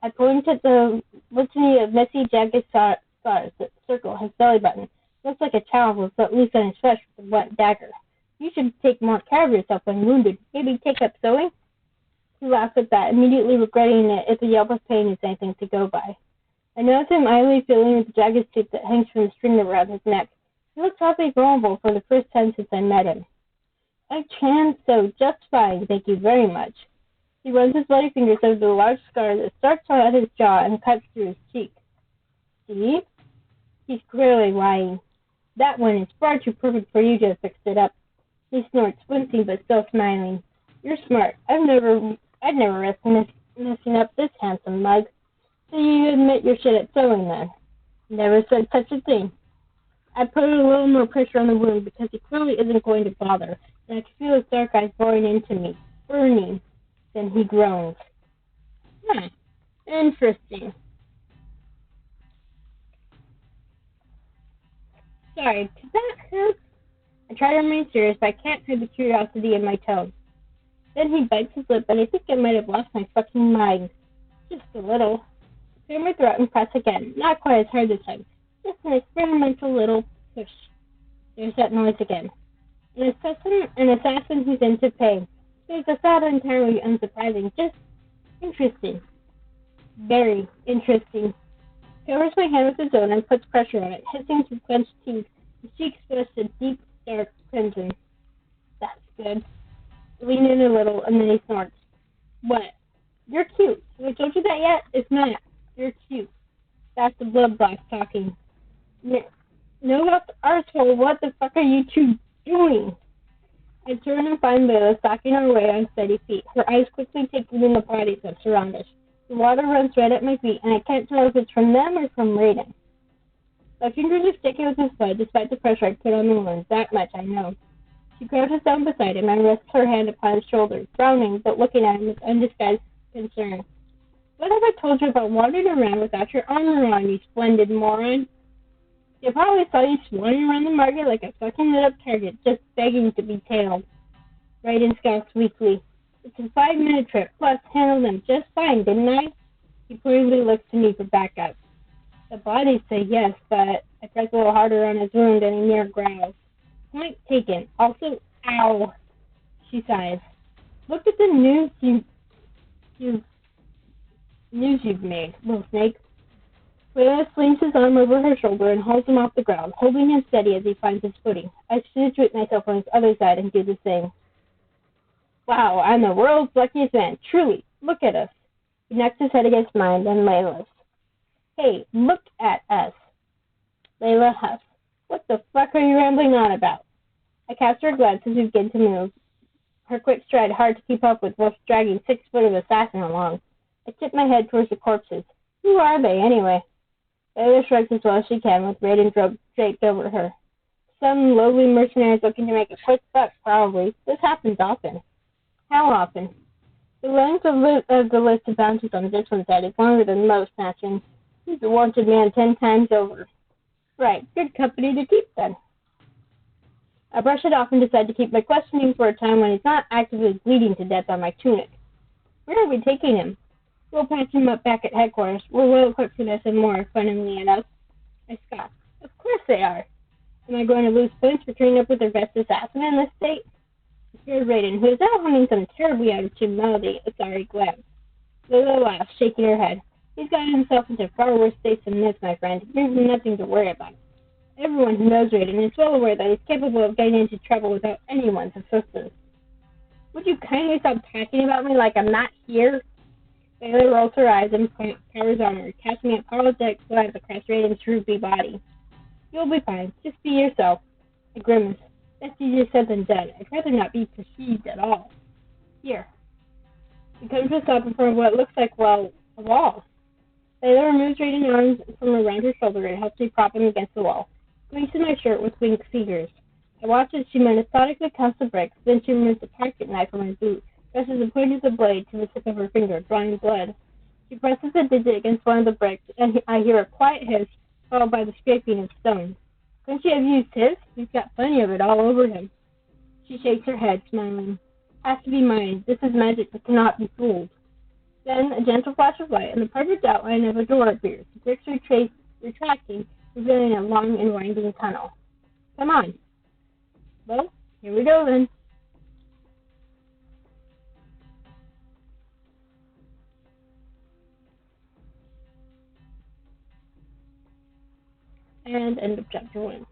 I point at the litany of messy, jagged scars that circle his belly button. Looks like a child was let loose on his flesh with a blunt dagger. You should take more care of yourself when wounded. Maybe take up sewing? He laughed at that, immediately regretting it if the yelp of pain is anything to go by. I noticed him idly feeling with the jagged tooth that hangs from the string around his neck. He looks awfully vulnerable for the first time since I met him. I can sew just fine, thank you very much. He runs his bloody fingers over the large scar that starts out at his jaw and cuts through his cheek. See? He's clearly lying. That one is far too perfect for you to have fixed it up. He snorts, wincing but still smiling. You're smart. I'd never risk messing up this handsome mug. So you admit you're shit at sewing then? Never said such a thing. I put a little more pressure on the wound because he clearly isn't going to bother, and I can feel his dark eyes boring into me, burning. Then he groans. Interesting. Sorry, did that hurt? I try to remain serious, but I can't hide the curiosity in my tone. Then he bites his lip, and I think I might have lost my fucking mind. Just a little. Clear my throat and press again. Not quite as hard this time. Just an experimental little push. There's that noise again. An assassin who's into pain. There's a thought entirely unsurprising. Just interesting. Very interesting. He covers my hand with his own and puts pressure on it, hissing through clenched teeth. His cheeks flushed a deep, dark crimson. That's good. I lean in a little, and then he snorts. What? You're cute. Have I told you that yet? It's not. You're cute. That's the blood box talking. No, arsehole, what the fuck are you two doing? I turn and find Layla stalking her way on steady feet, her eyes quickly taking in the bodies that surround us. The water runs red at my feet, and I can't tell if it's from them or from Raiden. My fingers are sticky with his blood, despite the pressure I put on the wound. That much I know. She crouches down beside him and rests her hand upon his shoulder, frowning but looking at him with undisguised concern. What have I told you about wandering around without your armor on, you splendid moron? You probably saw you swarming around the market like a fucking lit-up target, just begging to be tailed. Raiden scowls weakly. It's a 5-minute trip, plus handled them just fine, didn't I? He pointedly looks to me for backup. The bodies say yes, but I press a little harder on his wound and he near growls. Point taken. Also, ow. She sighs. Look at the news you've made, little snake. Layla slings his arm over her shoulder and hauls him off the ground, holding him steady as he finds his footing. I situate myself on his other side and do the same. Wow, I'm the world's luckiest man. Truly, look at us. He knocks his head against mine, then Layla's. Hey, look at us. Layla huffs. What the fuck are you rambling on about? I cast her a glance as we begin to move. Her quick stride hard to keep up with while dragging 6 foot of assassin along. I tip my head towards the corpses. Who are they, anyway? Layla shrugs as well as she can, with Raiden draped over her. Some lowly mercenaries looking to make a quick buck, probably. This happens often. How often? The length of the list of bounties on this one's side is longer than most, matching. He's a wanted man 10 times over. Right, good company to keep, then. I brush it off and decide to keep my questioning for a time when he's not actively bleeding to death on my tunic. Where are we taking him? We'll patch him up back at headquarters. We're well equipped for this and more, funnily enough. I scoff. Of course they are. Am I going to lose points for turning up with their best assassin in this state? I scared Raiden, who is now hunting some terribly out of tune melody, a sorry glance. Layla laughs, shaking her head. He's gotten himself into far worse states than this, my friend. There's nothing to worry about. Everyone who knows Raiden is well aware that he's capable of getting into trouble without anyone's assistance. Would you kindly stop talking about me like I'm not here? Layla rolls her eyes and covers armor, casting a apologetic glance across Raiden's droopy body. You'll be fine. Just be yourself. I grimace. That's easier said than done. I'd rather not be perceived at all. Here. He comes to a stop in front of what looks like, well, a wall. Layla removes Raiden's arms from around her shoulder and helps me prop him against the wall, squeezing my shirt with winged fingers. I watch as she methodically counts the bricks, then she removes the pocket knife from her boot, presses the point of the blade to the tip of her finger, drawing blood. She presses the digit against one of the bricks, and I hear a quiet hiss, followed by the scraping of stone. Couldn't she have used his? He's got plenty of it all over him. She shakes her head, smiling. Has to be mine. This is magic that cannot be fooled. Then a gentle flash of light, and the perfect outline of a door appears. The bricks retracting, revealing a long and winding tunnel. Come on. Well, here we go then. And end of chapter 1.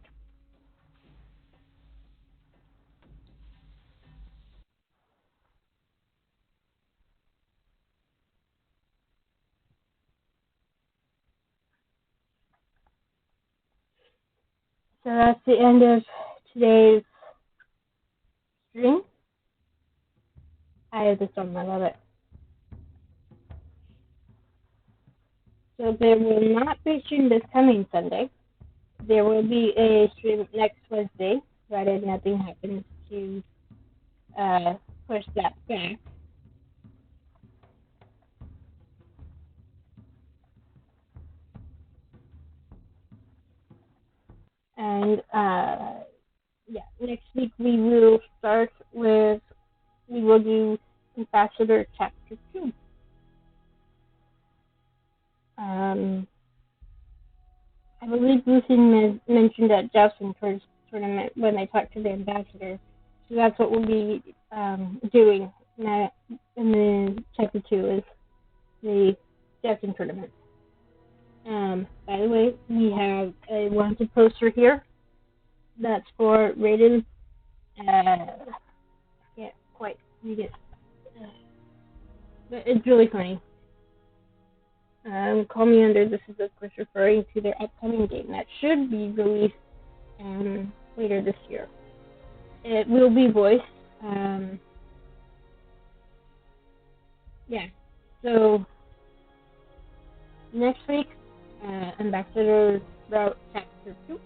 So that's the end of today's stream. I have this one, I love it. So there will not be a stream this coming Sunday. There will be a stream next Wednesday, provided nothing happens to push that back. And next week we will do Ambassador Chapter 2. I believe Lucy mentioned that Jousting tournament when they talked to the ambassador. So that's what we'll be doing in the Chapter 2 is the Jousting tournament. By the way, we have a wanted poster here. That's for Raiden. I can't quite read it. But it's really funny. Call Me Under, this is of course referring to their upcoming game that should be released later this year. It will be voiced. So next week, Ambassador Route Chapter 2.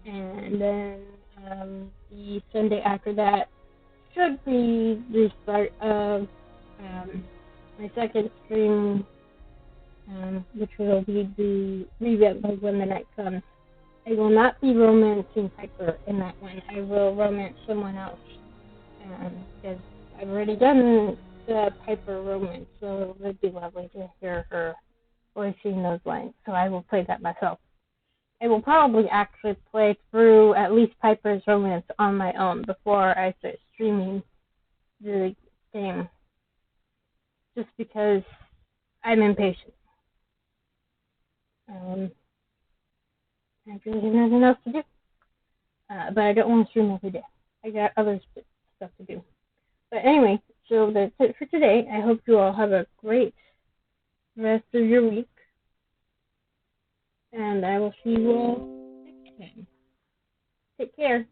And then the Sunday after that should be the start of my second stream, which will be the revamp of When the Night Comes. I will not be romancing Piper in that one. I will romance someone else, because I've already done the Piper romance, so it would be lovely to hear her voicing those lines. So I will play that myself. I will probably actually play through at least Piper's romance on my own before I start streaming the game, just because I'm impatient. I really have nothing else to do. But I don't want to stream every day. I got other stuff to do. But anyway, so that's it for today. I hope you all have a great rest of your week. And I will see you all next time. Take care.